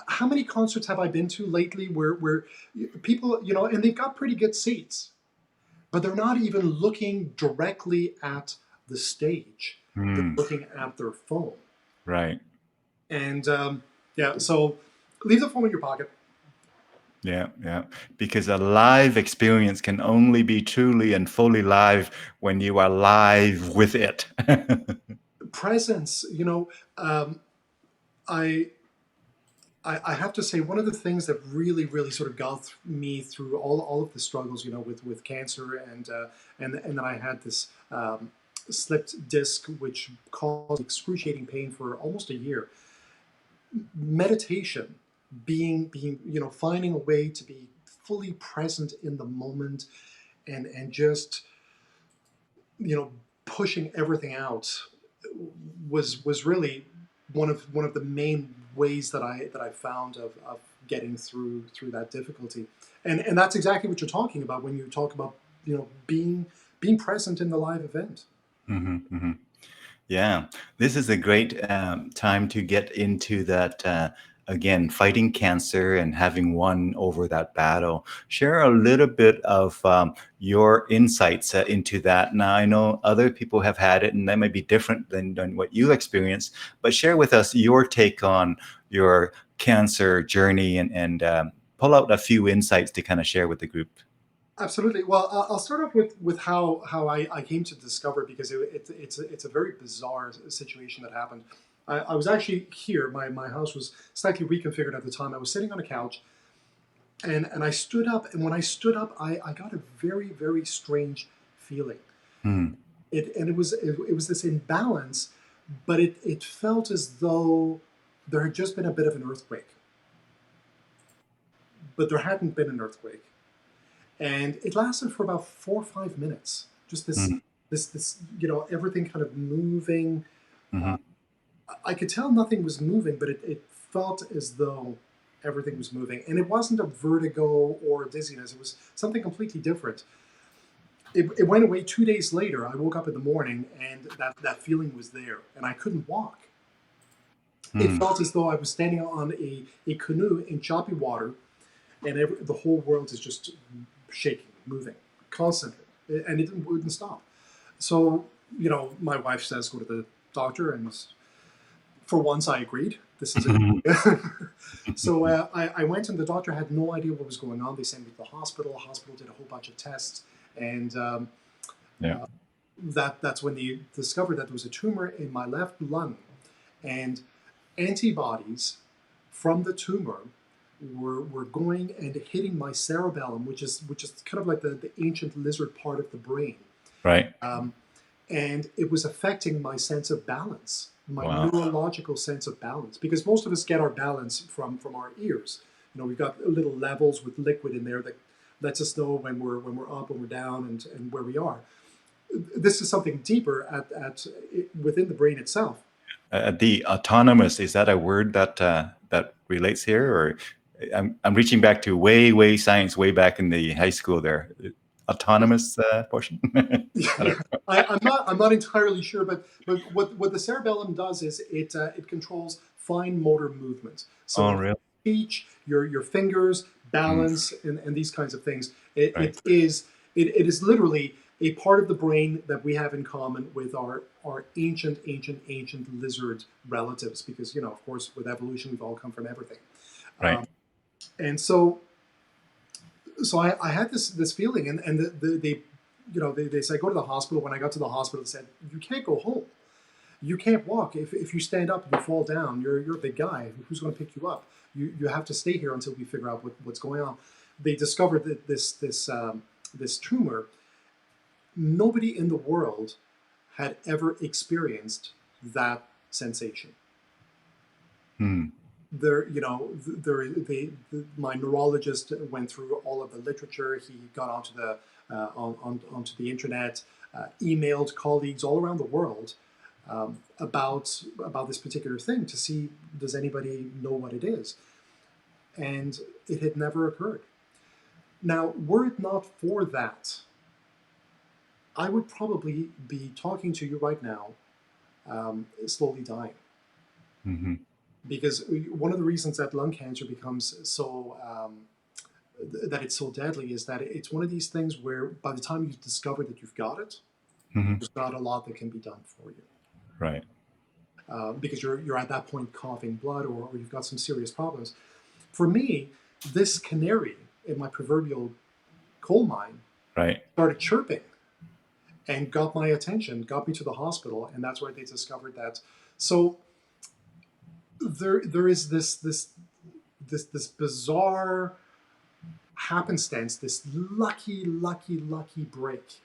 How many concerts have I been to lately where people, and they've got pretty good seats, but they're not even looking directly at the stage. They're Mm, looking at their phone. right. And yeah, so leave the phone in your pocket. Yeah, yeah. Because a live experience can only be truly and fully live when you are live with it. Presence, I, I have to say one of the things that really, really sort of got me through all of the struggles, with cancer and then I had this slipped disc which caused excruciating pain for almost a year. Meditation, being finding a way to be fully present in the moment and just you know pushing everything out was really one of the main ways that I found of getting through that difficulty. And that's exactly what you're talking about when you talk about being being present in the live event. Hmm. Hmm. Yeah, this is a great time to get into that. Again, fighting cancer and having won over that battle. Share a little bit of your insights into that. Now, I know other people have had it, and that might be different than what you experienced. But share with us your take on your cancer journey, and pull out a few insights to kind of share with the group. Absolutely. Well, I'll start off with how I came to discover, because it's a very bizarre situation that happened. I was actually here. My house was slightly reconfigured at the time. I was sitting on a couch, and I stood up. And when I stood up, I got a very, very strange feeling. Hmm. It was this imbalance, but it felt as though there had just been a bit of an earthquake, but there hadn't been an earthquake. And it lasted for about 4 or 5 minutes. Just Hmm. this, everything kind of moving. Hmm. Uh, I could tell nothing was moving, but it felt as though everything was moving. And it wasn't a vertigo or dizziness, it was something completely different. It went away 2 days later. I woke up in the morning and that feeling was there, and I couldn't walk. It Hmm. felt as though I was standing on a canoe in choppy water, and the whole world is just shaking, moving constantly, and it wouldn't stop. So, my wife says go to the doctor, and for once I agreed. This is a Hmm. so I went, and the doctor had no idea what was going on. They sent me to the hospital. The hospital did a whole bunch of tests, and Yeah. that's when they discovered that there was a tumor in my left lung, and antibodies from the tumor were going and hitting my cerebellum, which is kind of like the ancient lizard part of the brain, Right. um, and it was affecting my sense of balance, my Wow. neurological sense of balance, because most of us get our balance from our ears. We've got little levels with liquid in there that lets us know when we're up, when we're down, and where we are. This is something deeper at within the brain itself. The autonomous, is that a word that relates here, or I'm reaching back to way science, way back in the high school there. Autonomous portion. I don't know. I'm not entirely sure, but what the cerebellum does is it controls fine motor movement. Oh, So really? speech, your fingers, Mm, balance, and these kinds of things. It, right, it is it is literally a part of the brain that we have in common with our ancient lizard relatives, because of course with evolution we've all come from everything, right. and so I had this feeling, and they they said go to the hospital. When I got to the hospital, they said you can't go home, you can't walk. If you stand up, you fall down. You're a big guy. Who's going to pick you up? You have to stay here until we figure out what's going on. They discovered that this tumor, nobody in the world had ever experienced that sensation. Hmm. My neurologist went through all of the literature. He got onto the internet, emailed colleagues all around the world about this particular thing to see, does anybody know what it is, and it had never occurred. Now, were it not for that, I would probably be talking to you right now, slowly dying. Hmm. Because one of the reasons that lung cancer becomes so that it's so deadly is that it's one of these things where by the time you discover that you've got it, Hmm. there's not a lot that can be done for you, Right, because you're at that point coughing blood, or you've got some serious problems. For me, this canary in my proverbial coal mine right. started chirping and got my attention, got me to the hospital, and that's where they discovered that. So there is this bizarre happenstance, this lucky break,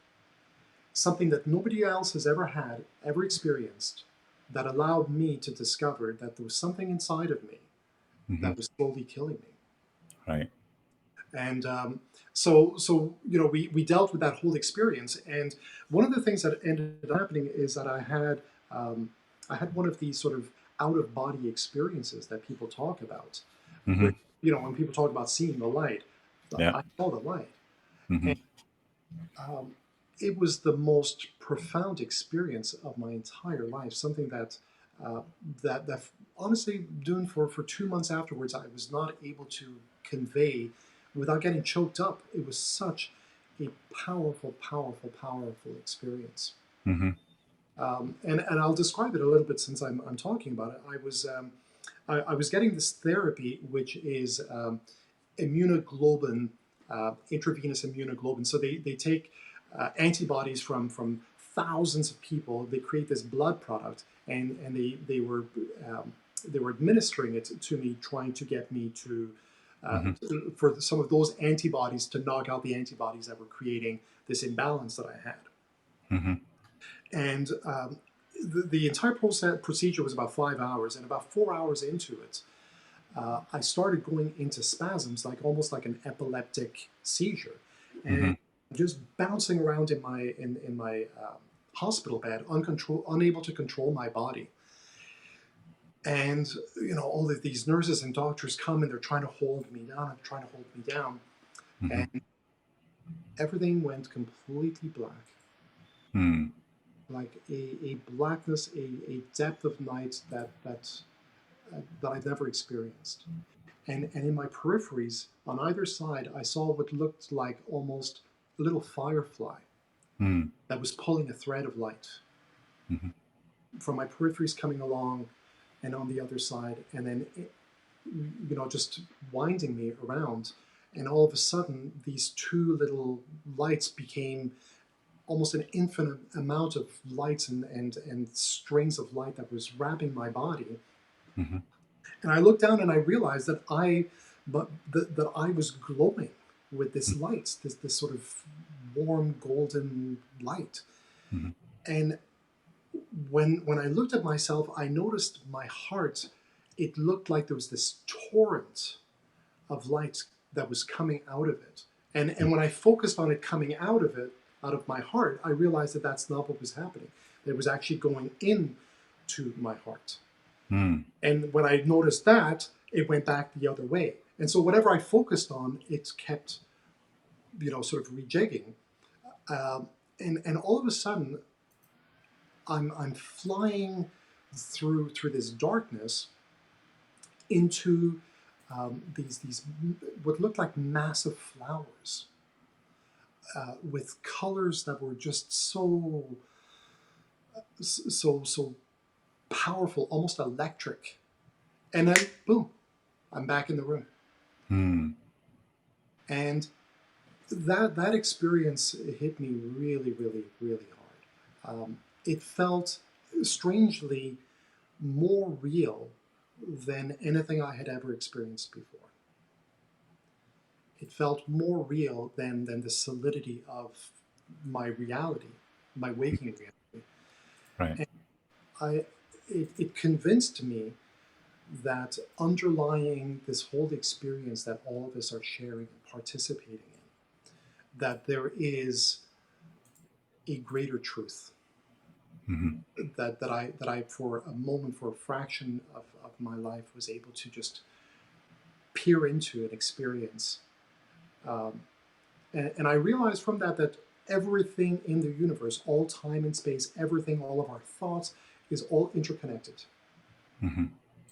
something that nobody else has ever had, ever experienced, that allowed me to discover that there was something inside of me Hmm. that was slowly killing me. Right. And so we dealt with that whole experience. And one of the things that ended up happening is that I had one of these sort of out of body experiences that people talk about, Hmm. where when people talk about seeing the light, Yeah. I saw the light. Hmm. Um, it was the most profound experience of my entire life. Something that uh, that honestly, Dune, for 2 months afterwards, I was not able to convey without getting choked up. It was such a powerful, powerful, powerful experience. Hmm. And I'll describe it a little bit since I'm talking about it. I was getting this therapy, which is immunoglobulin, intravenous immunoglobulin. So they take antibodies from thousands of people. They create this blood product, and they were administering it to me, trying to get me to Hmm. for some of those antibodies to knock out the antibodies that were creating this imbalance that I had. Hmm. And the entire procedure was about 5 hours, and about 4 hours into it, I started going into spasms, like almost like an epileptic seizure, and Hmm. just bouncing around in my hospital bed, unable to control my body. And all of these nurses and doctors come and they're trying to hold me down, and trying to hold me down, Hmm. and everything went completely black, Hmm. like a blackness, a depth of night that I'd never experienced. And in my peripheries, on either side, I saw what looked like almost a little firefly Hmm. that was pulling a thread of light Hmm. from my peripheries coming along and on the other side, and then, just winding me around. And all of a sudden, these two little lights became almost an infinite amount of lights and strings of light that was wrapping my body. Hmm. And I looked down and I realized that I was glowing with this light, this sort of warm golden light. Hmm. And when I looked at myself, I noticed my heart. It looked like there was this torrent of light that was coming out of it. And when I focused on it coming out of it, out of my heart, I realized that that's not what was happening. It was actually going in to my heart. Hmm. And when I noticed that, it went back the other way. And so whatever I focused on, it kept, sort of rejigging. Um, and all of a sudden, I'm flying through this darkness into these what looked like massive flowers with colors that were just so powerful, almost electric. And then boom, I'm back in the room. Hmm. And that experience hit me really, really, really hard. It felt strangely more real than anything I had ever experienced before. It felt more real than the solidity of my reality, my waking reality. Right. And I, it convinced me that underlying this whole experience that all of us are sharing and participating in, that there is a greater truth Hmm. that I for a moment, for a fraction of my life, was able to just peer into and experience. Um, and I realized from that everything in the universe, all time and space, everything, all of our thoughts, is all interconnected, Hmm.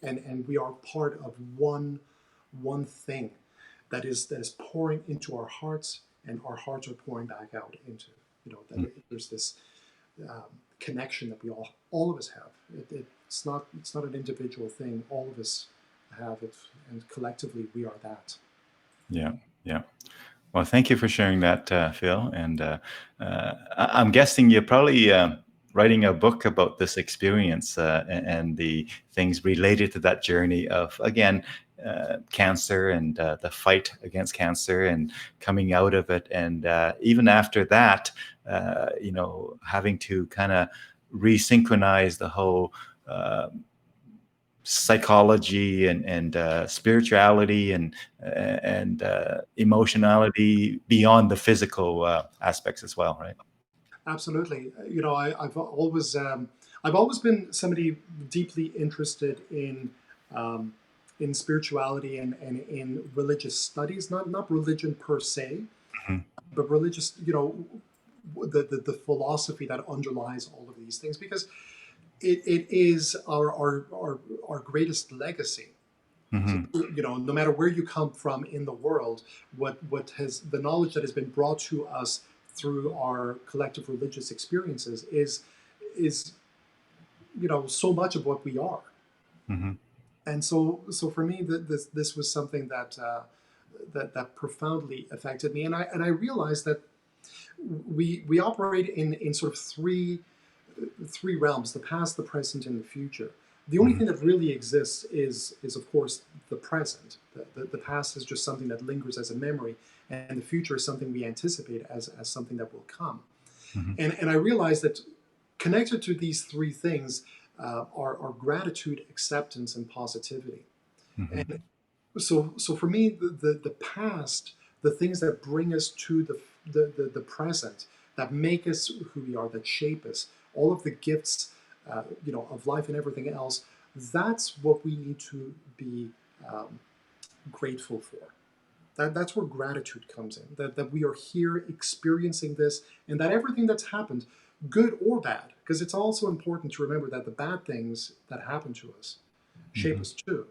and we are part of one thing that is pouring into our hearts, and our hearts are pouring back out into, there's this um, connection that we all of us have. It's not an individual thing. All of us have it, and collectively we are that. Yeah. Yeah. Well, thank you for sharing that, Phil. And I'm guessing you're probably writing a book about this experience and the things related to that journey of, again, cancer and the fight against cancer and coming out of it. And even after that, having to kind of resynchronize the whole uh, psychology and spirituality and emotionality beyond the physical aspects as well, right? Absolutely. I've always been somebody deeply interested um, in spirituality and in religious studies, not religion per se, Mhm. but religious, the philosophy that underlies all of these things, because it is our greatest legacy. So, Hmm. no matter where you come from in the world, what has the knowledge that has been brought to us through our collective religious experiences is so much of what we are. Hmm. And so for me, this was something that profoundly affected me, and I realized that we operate in sort of three realms: the past, the present, and the future. The only Hmm. thing that really exists is of course the present. The past is just something that lingers as a memory, and the future is something we anticipate as something that will come. Hmm. And I realized that connected to these three things are gratitude, acceptance, and positivity. Hmm. And so for me, the past, the things that bring us to the present, that make us who we are, that shape us, all of the gifts, of life and everything else, that's what we need to be um, grateful for. That's where gratitude comes in. That we are here experiencing this, and that everything that's happened, good or bad, because it's also important to remember that the bad things that happen to us shape Hmm. us too,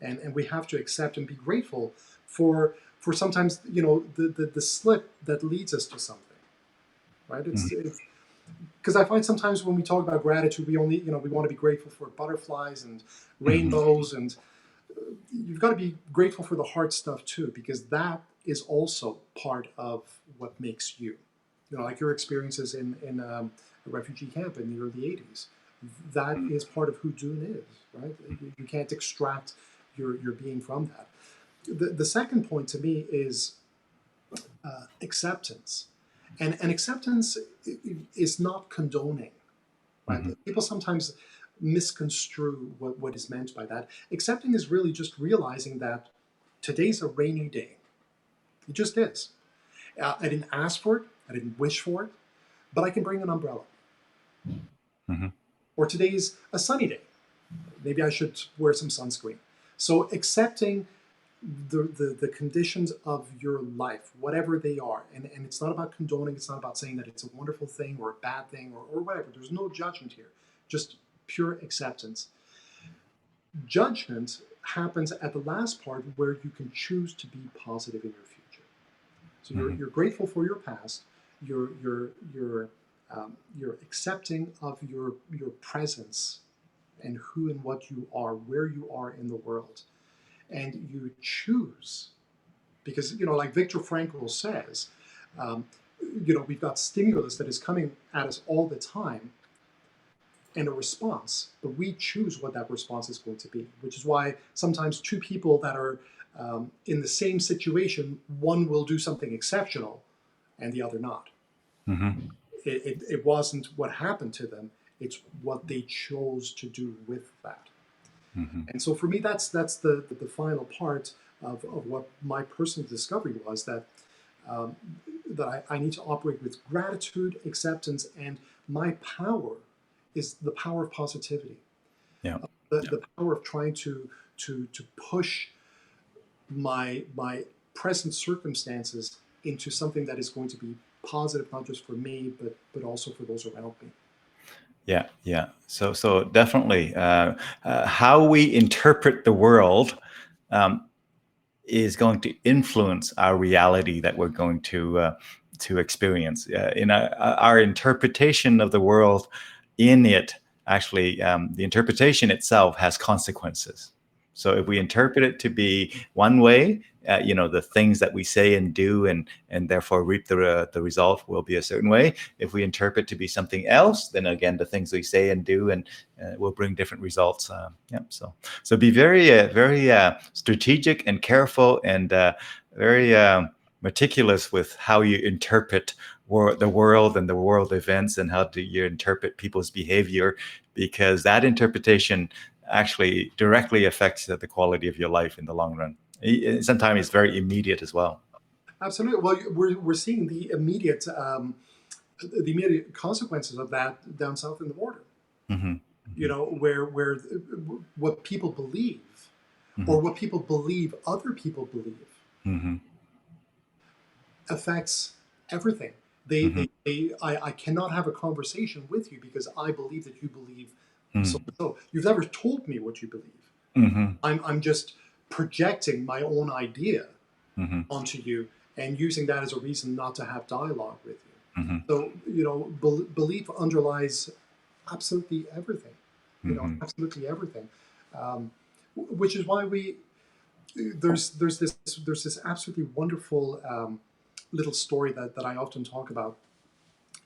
and we have to accept and be grateful for sometimes the slip that leads us to something, right? Hmm. It's because I find sometimes when we talk about gratitude, we only we want to be grateful for butterflies and Hmm. rainbows, and you've got to be grateful for the hard stuff too, because that is also part of what makes you. Like your experiences in a refugee camp in the early '80s. That is part of who Dune is, right? You can't extract your being from that. The second point to me is acceptance, and acceptance is not condoning, right? Hmm. People sometimes misconstrue what is meant by that. Accepting is really just realizing that today's a rainy day. It just is. I didn't ask for it, I didn't wish for it, but I can bring an umbrella. Hmm. Or today's a sunny day. Maybe I should wear some sunscreen. So accepting the conditions of your life, whatever they are, and it's not about condoning, it's not about saying that it's a wonderful thing or a bad thing or whatever. There's no judgment here, just pure acceptance. Judgment happens at the last part where you can choose to be positive in your future. So Hmm. you're grateful for your past. You're accepting of your presence and who and what you are, where you are in the world, and you choose because like Viktor Frankl says, um, we've got stimulus that is coming at us all the time, and a response, but we choose what that response is going to be, which is why sometimes two people that are in the same situation, one will do something exceptional and the other not. Hmm. It wasn't what happened to them, it's what they chose to do with that. Hmm. And so for me, that's the final part of what my personal discovery was um, that I need to operate with gratitude, acceptance, and my power is the power of positivity, Yeah. Yeah. the power of trying to push my present circumstances into something that is going to be positive, not just for me, but also for those around me. Yeah. Yeah. So definitely, how we interpret the world um, is going to influence our reality that we're going to experience. In our interpretation of the world, in it, actually, the interpretation itself has consequences. So if we interpret it to be one way, the things that we say and do, and therefore reap the result will be a certain way. If we interpret to be something else, then again, the things we say and do and will bring different results. Yeah. So be very strategic and careful and very meticulous with how you interpret the world and the world events and how do you interpret people's behavior, because that interpretation actually directly affects the quality of your life in the long run. Sometimes it's very immediate as well. Absolutely. Well, we're seeing the immediate consequences of that down south in the border. Hmm. Where what people believe Hmm. or what people believe other people believe Hmm. affects everything. I cannot have a conversation with you because I believe that you believe so and so. You've never told me what you believe. Mm-hmm. I'm just projecting my own idea Mm-hmm. onto you and using that as a reason not to have dialogue with you. Mm-hmm. So, belief underlies absolutely everything, Mm-hmm. absolutely everything. Which is why there's this absolutely wonderful little story that I often talk about.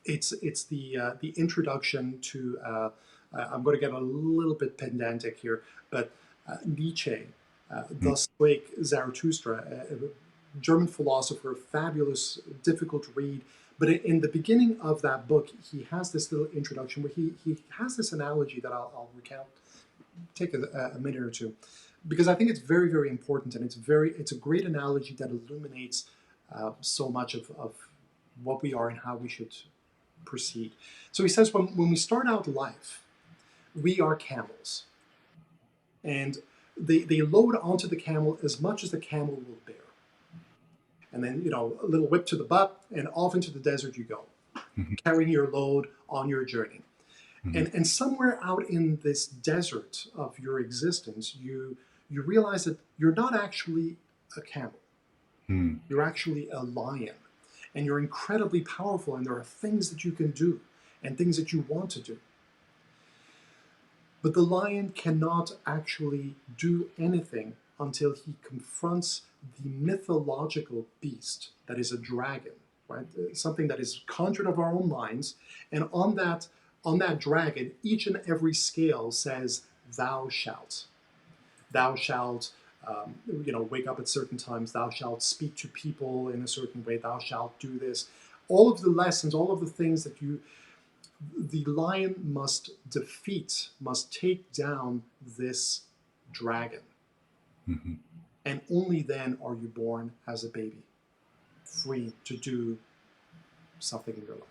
It's the introduction to. I'm going to get a little bit pedantic here, but Nietzsche, the Stoic Zarathustra, a German philosopher, fabulous, difficult to read. But in the beginning of that book, he has this little introduction where he has this analogy that I'll recount. Take a minute or two, because I think it's very, very important, and it's a great analogy that illuminates so much of what we are and how we should proceed. So he says, when we start out life, we are camels, and they load onto the camel as much as the camel will bear, and then a little whip to the butt, and off into the desert you go, carrying your load on your journey. And somewhere out in this desert of your existence, you realize that you're not actually a camel. Mm-hmm. You're actually a lion, and you're incredibly powerful, and there are things that you can do and things that you want to do. But the lion cannot actually do anything until he confronts the mythological beast that is a dragon, right? Something that is conjured of our own minds. And on that dragon, each and every scale says, "Thou shalt." Thou shalt, wake up at certain times. Thou shalt speak to people in a certain way. Thou shalt do this. All of the lessons, all of the things that the lion must defeat, must take down this dragon. Mm-hmm. And only then are you born as a baby, free to do something in your life.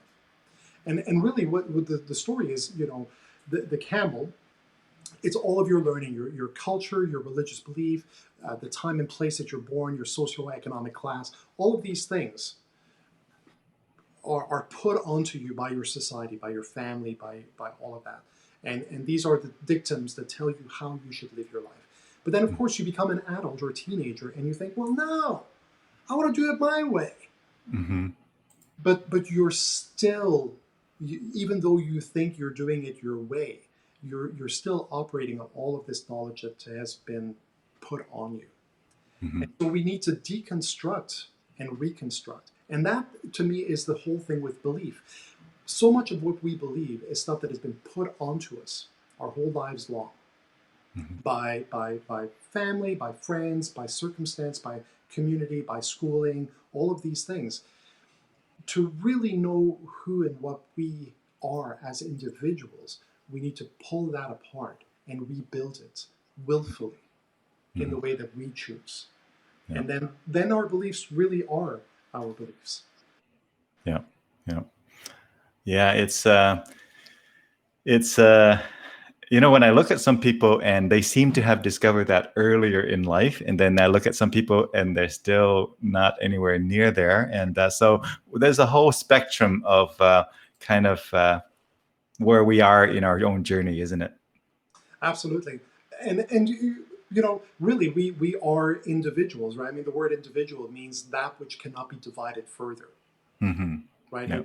And really, what the story is, the camel, it's all of your learning, your culture, your religious belief, the time and place that you're born, your socioeconomic class, all of these things are put onto you by your society, by your family, by all of that. And these are the dictums that tell you how you should live your life. But then, of course, you become an adult or a teenager and you think, well, no, I want to do it my way. Mm-hmm. But you're still, even though you think you're doing it your way, you're still operating on all of this knowledge that has been put on you. Mm-hmm. And so we need to deconstruct and reconstruct. And that, to me, is the whole thing with belief. So much of what we believe is stuff that has been put onto us our whole lives long by family, by friends, by circumstance, by community, by schooling, all of these things. To really know who and what we are as individuals, we need to pull that apart and rebuild it willfully in the way that we choose. Yeah. And then our beliefs really are our beliefs. Yeah. Yeah. Yeah. It's when I look at some people and they seem to have discovered that earlier in life, and then I look at some people and they're still not anywhere near there. And so there's a whole spectrum of kind of where we are in our own journey, isn't it? Absolutely. And really, we are individuals, right? I mean, the word individual means that which cannot be divided further, Mm-hmm. right? Yeah.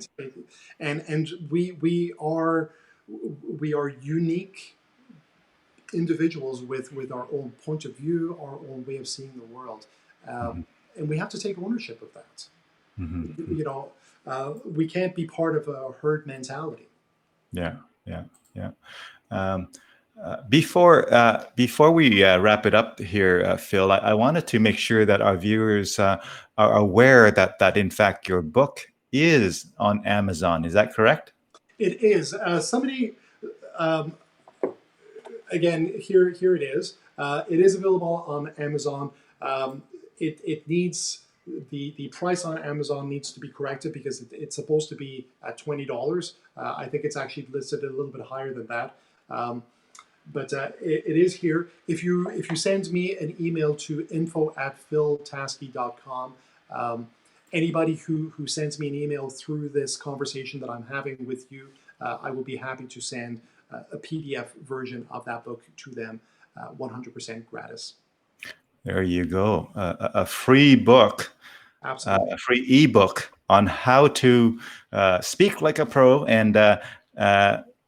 And we are unique individuals with our own point of view, our own way of seeing the world, Mm-hmm. and we have to take ownership of that. Mm-hmm. We can't be part of a herd mentality. Yeah. Yeah. Yeah. Um, before we wrap it up here, Phil, I wanted to make sure that our viewers are aware that in fact your book is on Amazon. Is that correct? It is somebody. Um, Again, here it is. It is available on Amazon. It needs the price on Amazon needs to be corrected because it's supposed to be at $20. I think it's actually listed a little bit higher than that. But it is here. If you send me an email to info@philtasci.com, Anybody who sends me an email through this conversation that I'm having with you, I will be happy to send a PDF version of that book to them, 100% gratis. There you go. A free book, Absolutely. a free ebook on how to speak like a pro. And uh,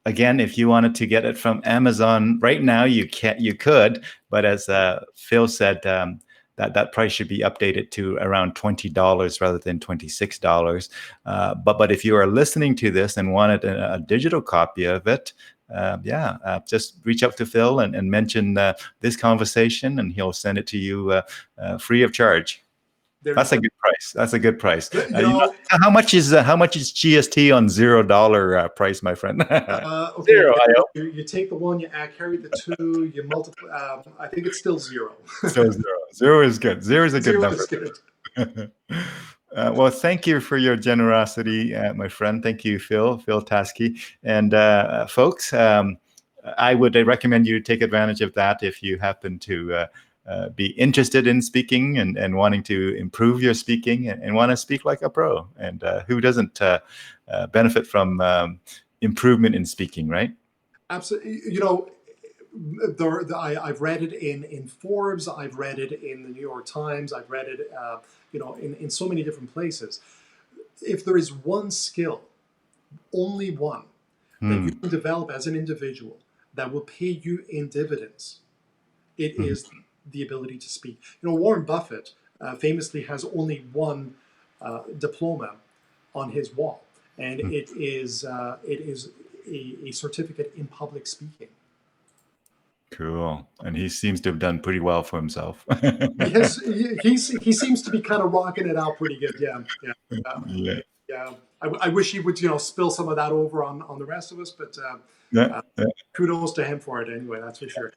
again, if you wanted to get it from Amazon right now, you can't. You could, but as Phil said, that price should be updated to around $20 rather than $26. But if you are listening to this and wanted a digital copy of it, just reach out to Phil and mention this conversation, and he'll send it to you free of charge. There you That's a go. good price. That's a good price. You know, How much is GST on $0 price, my friend? okay, Zero. I hope. you take the one, you carry the two, you multiply. I think it's still zero. So zero. Zero is good. Zero is a good Zero number. is good. Well, thank you for your generosity, my friend. Thank you, Phil Tasci. And folks, I would recommend you take advantage of that if you happen to be interested in speaking and wanting to improve your speaking and want to speak like a pro. And who doesn't benefit from improvement in speaking, right? Absolutely. I've read it in Forbes. I've read it in the New York Times. I've read it, in so many different places. If there is one skill, only one, that you Hmm. can develop as an individual that will pay you in dividends, it Hmm. is the ability to speak. Warren Buffett famously has only one diploma on his wall, and Hmm. it is a certificate in public speaking. Cool. And he seems to have done pretty well for himself. He seems to be kind of rocking it out pretty good. Yeah, yeah, Yeah. yeah. I wish he would spill some of that over on the rest of us, but Yeah. uh, Yeah. kudos to him for it anyway. That's for sure.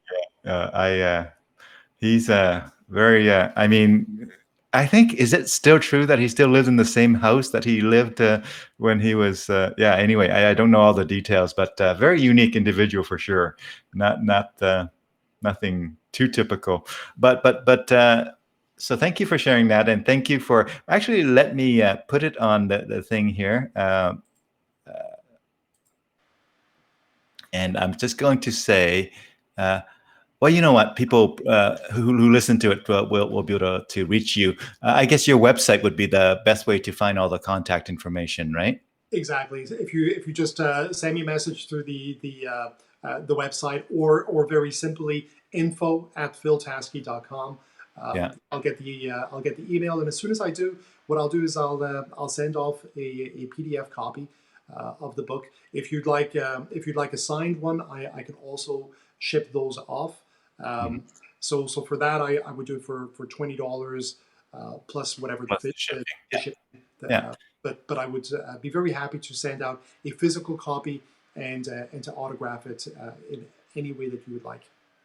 I He's very. I mean, I think is it still true that he still lives in the same house that he lived when he was? Yeah. Anyway, I don't know all the details, but very unique individual for sure. Not nothing too typical. But. So thank you for sharing that, and thank you for actually let me put it on the thing here. And I'm just going to say. Well, you know what? People who listen to it will be able to reach you. I guess your website would be the best way to find all the contact information, right? Exactly. If you just send me a message through the website, or very simply info@philtasci.com, Yeah, I'll get the email, and as soon as I do, what I'll do is I'll send off a PDF copy of the book. If you'd like a signed one, I can also ship those off. mhm. So for that, I would do it for $20 plus whatever Plus the the shipping. shipping. Yeah, But I would be very happy to send out a physical copy and to autograph it in any way that you would like.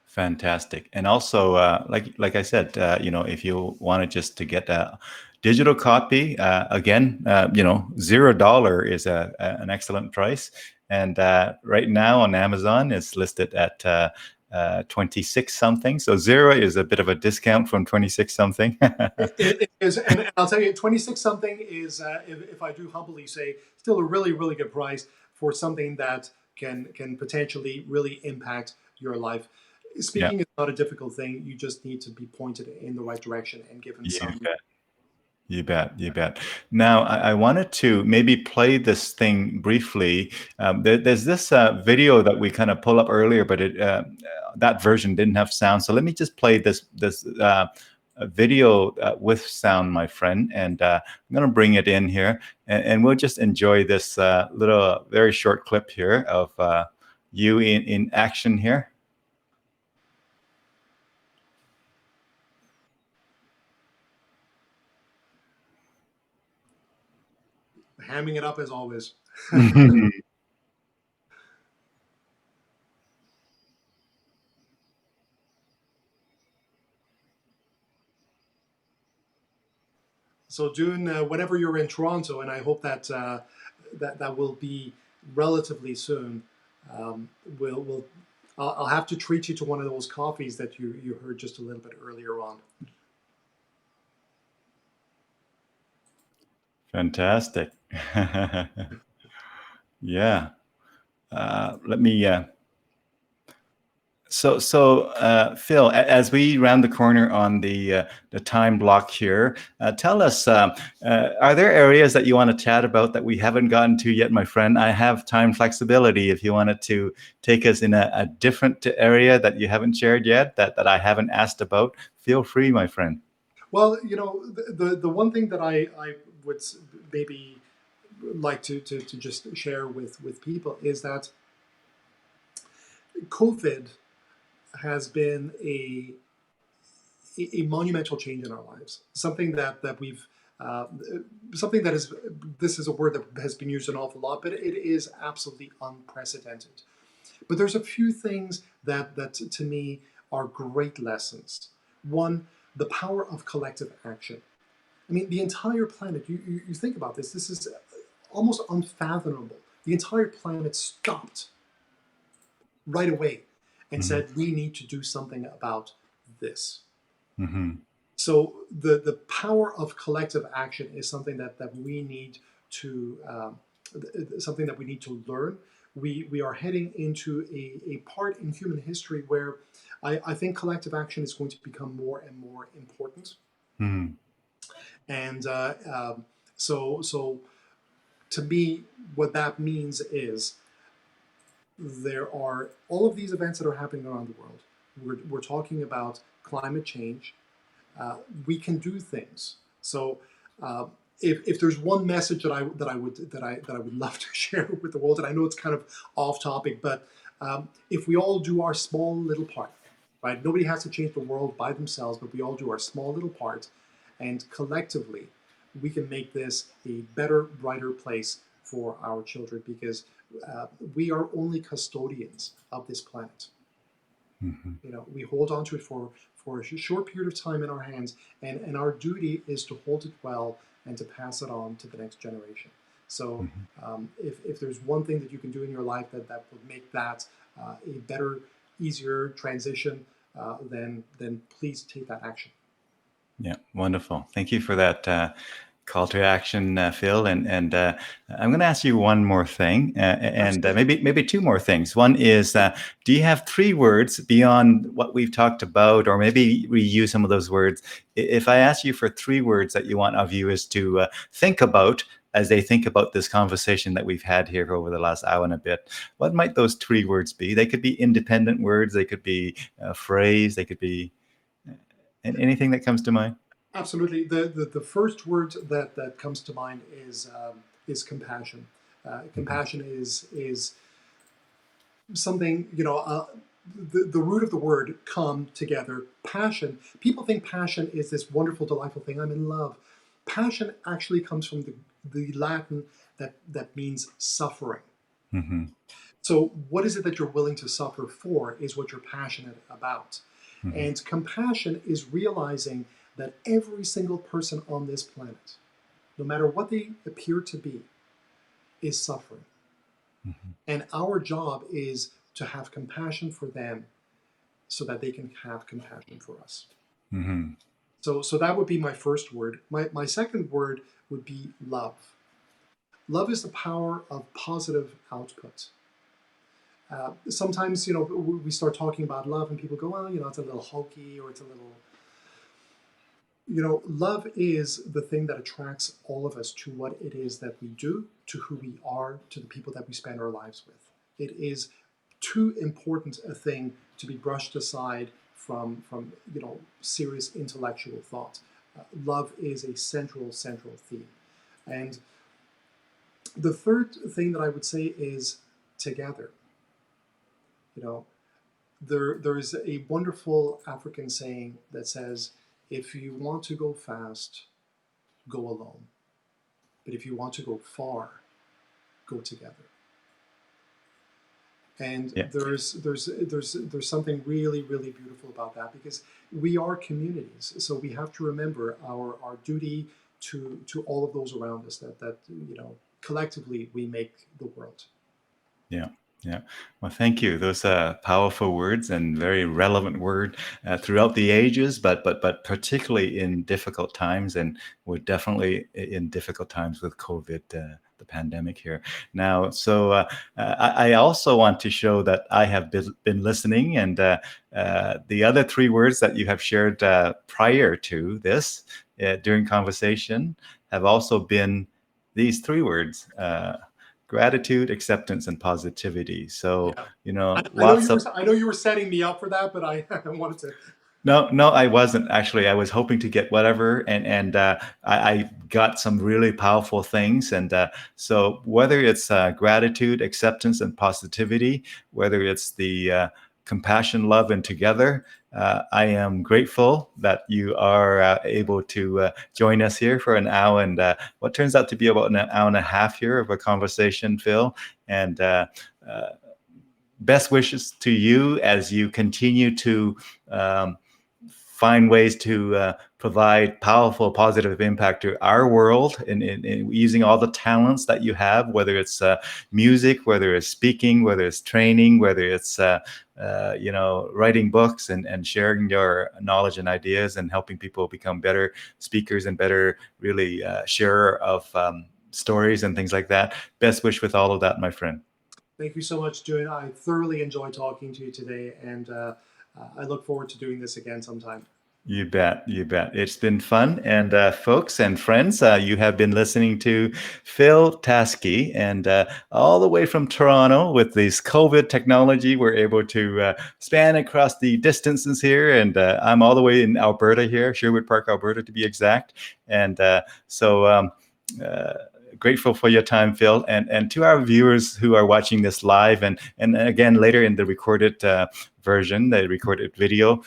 fantastic. And also, like I said, if you wanted just to get a digital copy, again, $0 is an excellent price. And right now on Amazon, it's listed at 26 something. So zero is a bit of a discount from 26 something. It is, and I'll tell you, 26 something is, if I do humbly say, still a really really good price for something that can potentially really impact your life. Yeah, Speaking is not a difficult thing. You just need to be pointed in the right direction and given you some. bet. You bet, you bet. Now, I wanted to maybe play this thing briefly. There's this video that we kind of pull up earlier, but that version didn't have sound. So let me just play this video with sound, my friend, and I'm going to bring it in here, and we'll just enjoy this little, very short clip here of you in action here. Hamming it up as always. So Dune, whenever you're in Toronto, and I hope that will be relatively soon. Um, we'll I'll have to treat you to one of those coffees that you heard just a little bit earlier on. Fantastic. Yeah. Let me. Phil, as we round the corner on the time block here, tell us: are there areas that you want to chat about that we haven't gotten to yet, my friend? I have time flexibility. If you wanted to take us in a different area that you haven't shared yet, that I haven't asked about, feel free, my friend. Well, the one thing that I would maybe like to just share with people is that COVID has been a monumental change in our lives. Something that we've uh, something that is this is a word that has been used an awful lot, but it is absolutely unprecedented. But there's a few things that to me are great lessons. One, the power of collective action. I mean, the entire planet. You think about this. This is almost unfathomable. The entire planet stopped right away and Hmm. said, "We need to do something about this." Hmm. So the power of collective action is something that we need to something that we need to learn. We are heading into a part in human history where I think collective action is going to become more and more important. Hmm. And so to me, what that means is there are all of these events that are happening around the world. We're talking about climate change. We can do things. So uh, if there's one message that I would love to share with the world, and I know it's kind of off topic, but if we all do our small little part, right? Nobody has to change the world by themselves, but we all do our small little part, and collectively, we can make this a better, brighter place for our children because we are only custodians of this planet. Hmm. We hold on to it for a short period of time in our hands, and our duty is to hold it well and to pass it on to the next generation. So Hmm. if there's one thing that you can do in your life that would make that a better, easier transition, then please take that action. Yeah, wonderful. Thank you for that call to action, Phil. And I'm going to ask you one more thing, and Absolutely. maybe two more things. One is, do you have three words beyond what we've talked about, or maybe reuse some of those words? If I ask you for three words that you want our viewers to think about as they think about this conversation that we've had here over the last hour and a bit, what might those three words be? They could be independent words, they could be a phrase, they could be anything that comes to mind. Absolutely. The first word that comes to mind is compassion. Mhm. Compassion is something, the root of the word come together. Passion. People think passion is this wonderful, delightful thing. I'm in love. Passion actually comes from the Latin that means suffering. Mhm. So, what is it that you're willing to suffer for is what you're passionate about. Mhm. And compassion is realizing that every single person on this planet, no matter what they appear to be, is suffering. Mhm. And our job is to have compassion for them so that they can have compassion for us. Mhm. So that would be my first word. My second word would be love. Love is the power of positive output. Sometimes, we start talking about love and people go, well, it's a little hokey or it's a little, love is the thing that attracts all of us to what it is that we do, to who we are, to the people that we spend our lives with. It is too important a thing to be brushed aside from serious intellectual thought. Love is a central theme. And the third thing that I would say is together. You know, there is a wonderful African saying that says, if you want to go fast, go alone. But if you want to go far, go together. And Yeah. there's something really beautiful about that because we are communities. So we have to remember our duty to all of those around us that collectively we make the world. Yeah. Yeah. Well, thank you. Those powerful words and very relevant word throughout the ages, but particularly in difficult times, and we're definitely in difficult times with COVID, the pandemic here now. So I also want to show that I have been listening, and the other three words that you have shared prior to this during conversation have also been these three words. Gratitude, acceptance, and positivity. So, Yeah. I know lots of I know you were setting me up for that, but I, I wanted to. no, I wasn't actually. I was hoping to get whatever, and I got some really powerful things. And so, whether it's gratitude, acceptance, and positivity, whether it's the compassion, love, and together, I am grateful that you are able to join us here for an hour and what turns out to be about an hour and a half here of a conversation, Phil. And uh, best wishes to you as you continue to. Find ways to provide powerful, positive impact to our world in using all the talents that you have, whether it's music, whether it's speaking, whether it's training, whether it's writing books and sharing your knowledge and ideas and helping people become better speakers and better, really sharer of stories and things like that. Best wish with all of that, my friend. Thank you so much, June. I thoroughly enjoyed talking to you today, and I look forward to doing this again sometime. You bet. You bet. It's been fun. And folks and friends, you have been listening to Phil Tasci, and all the way from Toronto with this COVID technology, we're able to span across the distances here. And I'm all the way in Alberta here, Sherwood Park, Alberta, to be exact. And uh, grateful for your time, Phil, and to our viewers who are watching this live, and again later in the recorded version, the recorded video.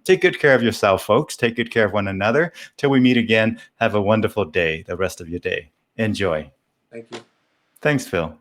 Take good care of yourself, folks. Take good care of one another. Till we meet again, have a wonderful day, the rest of your day. Enjoy. Thank you. Thanks, Phil.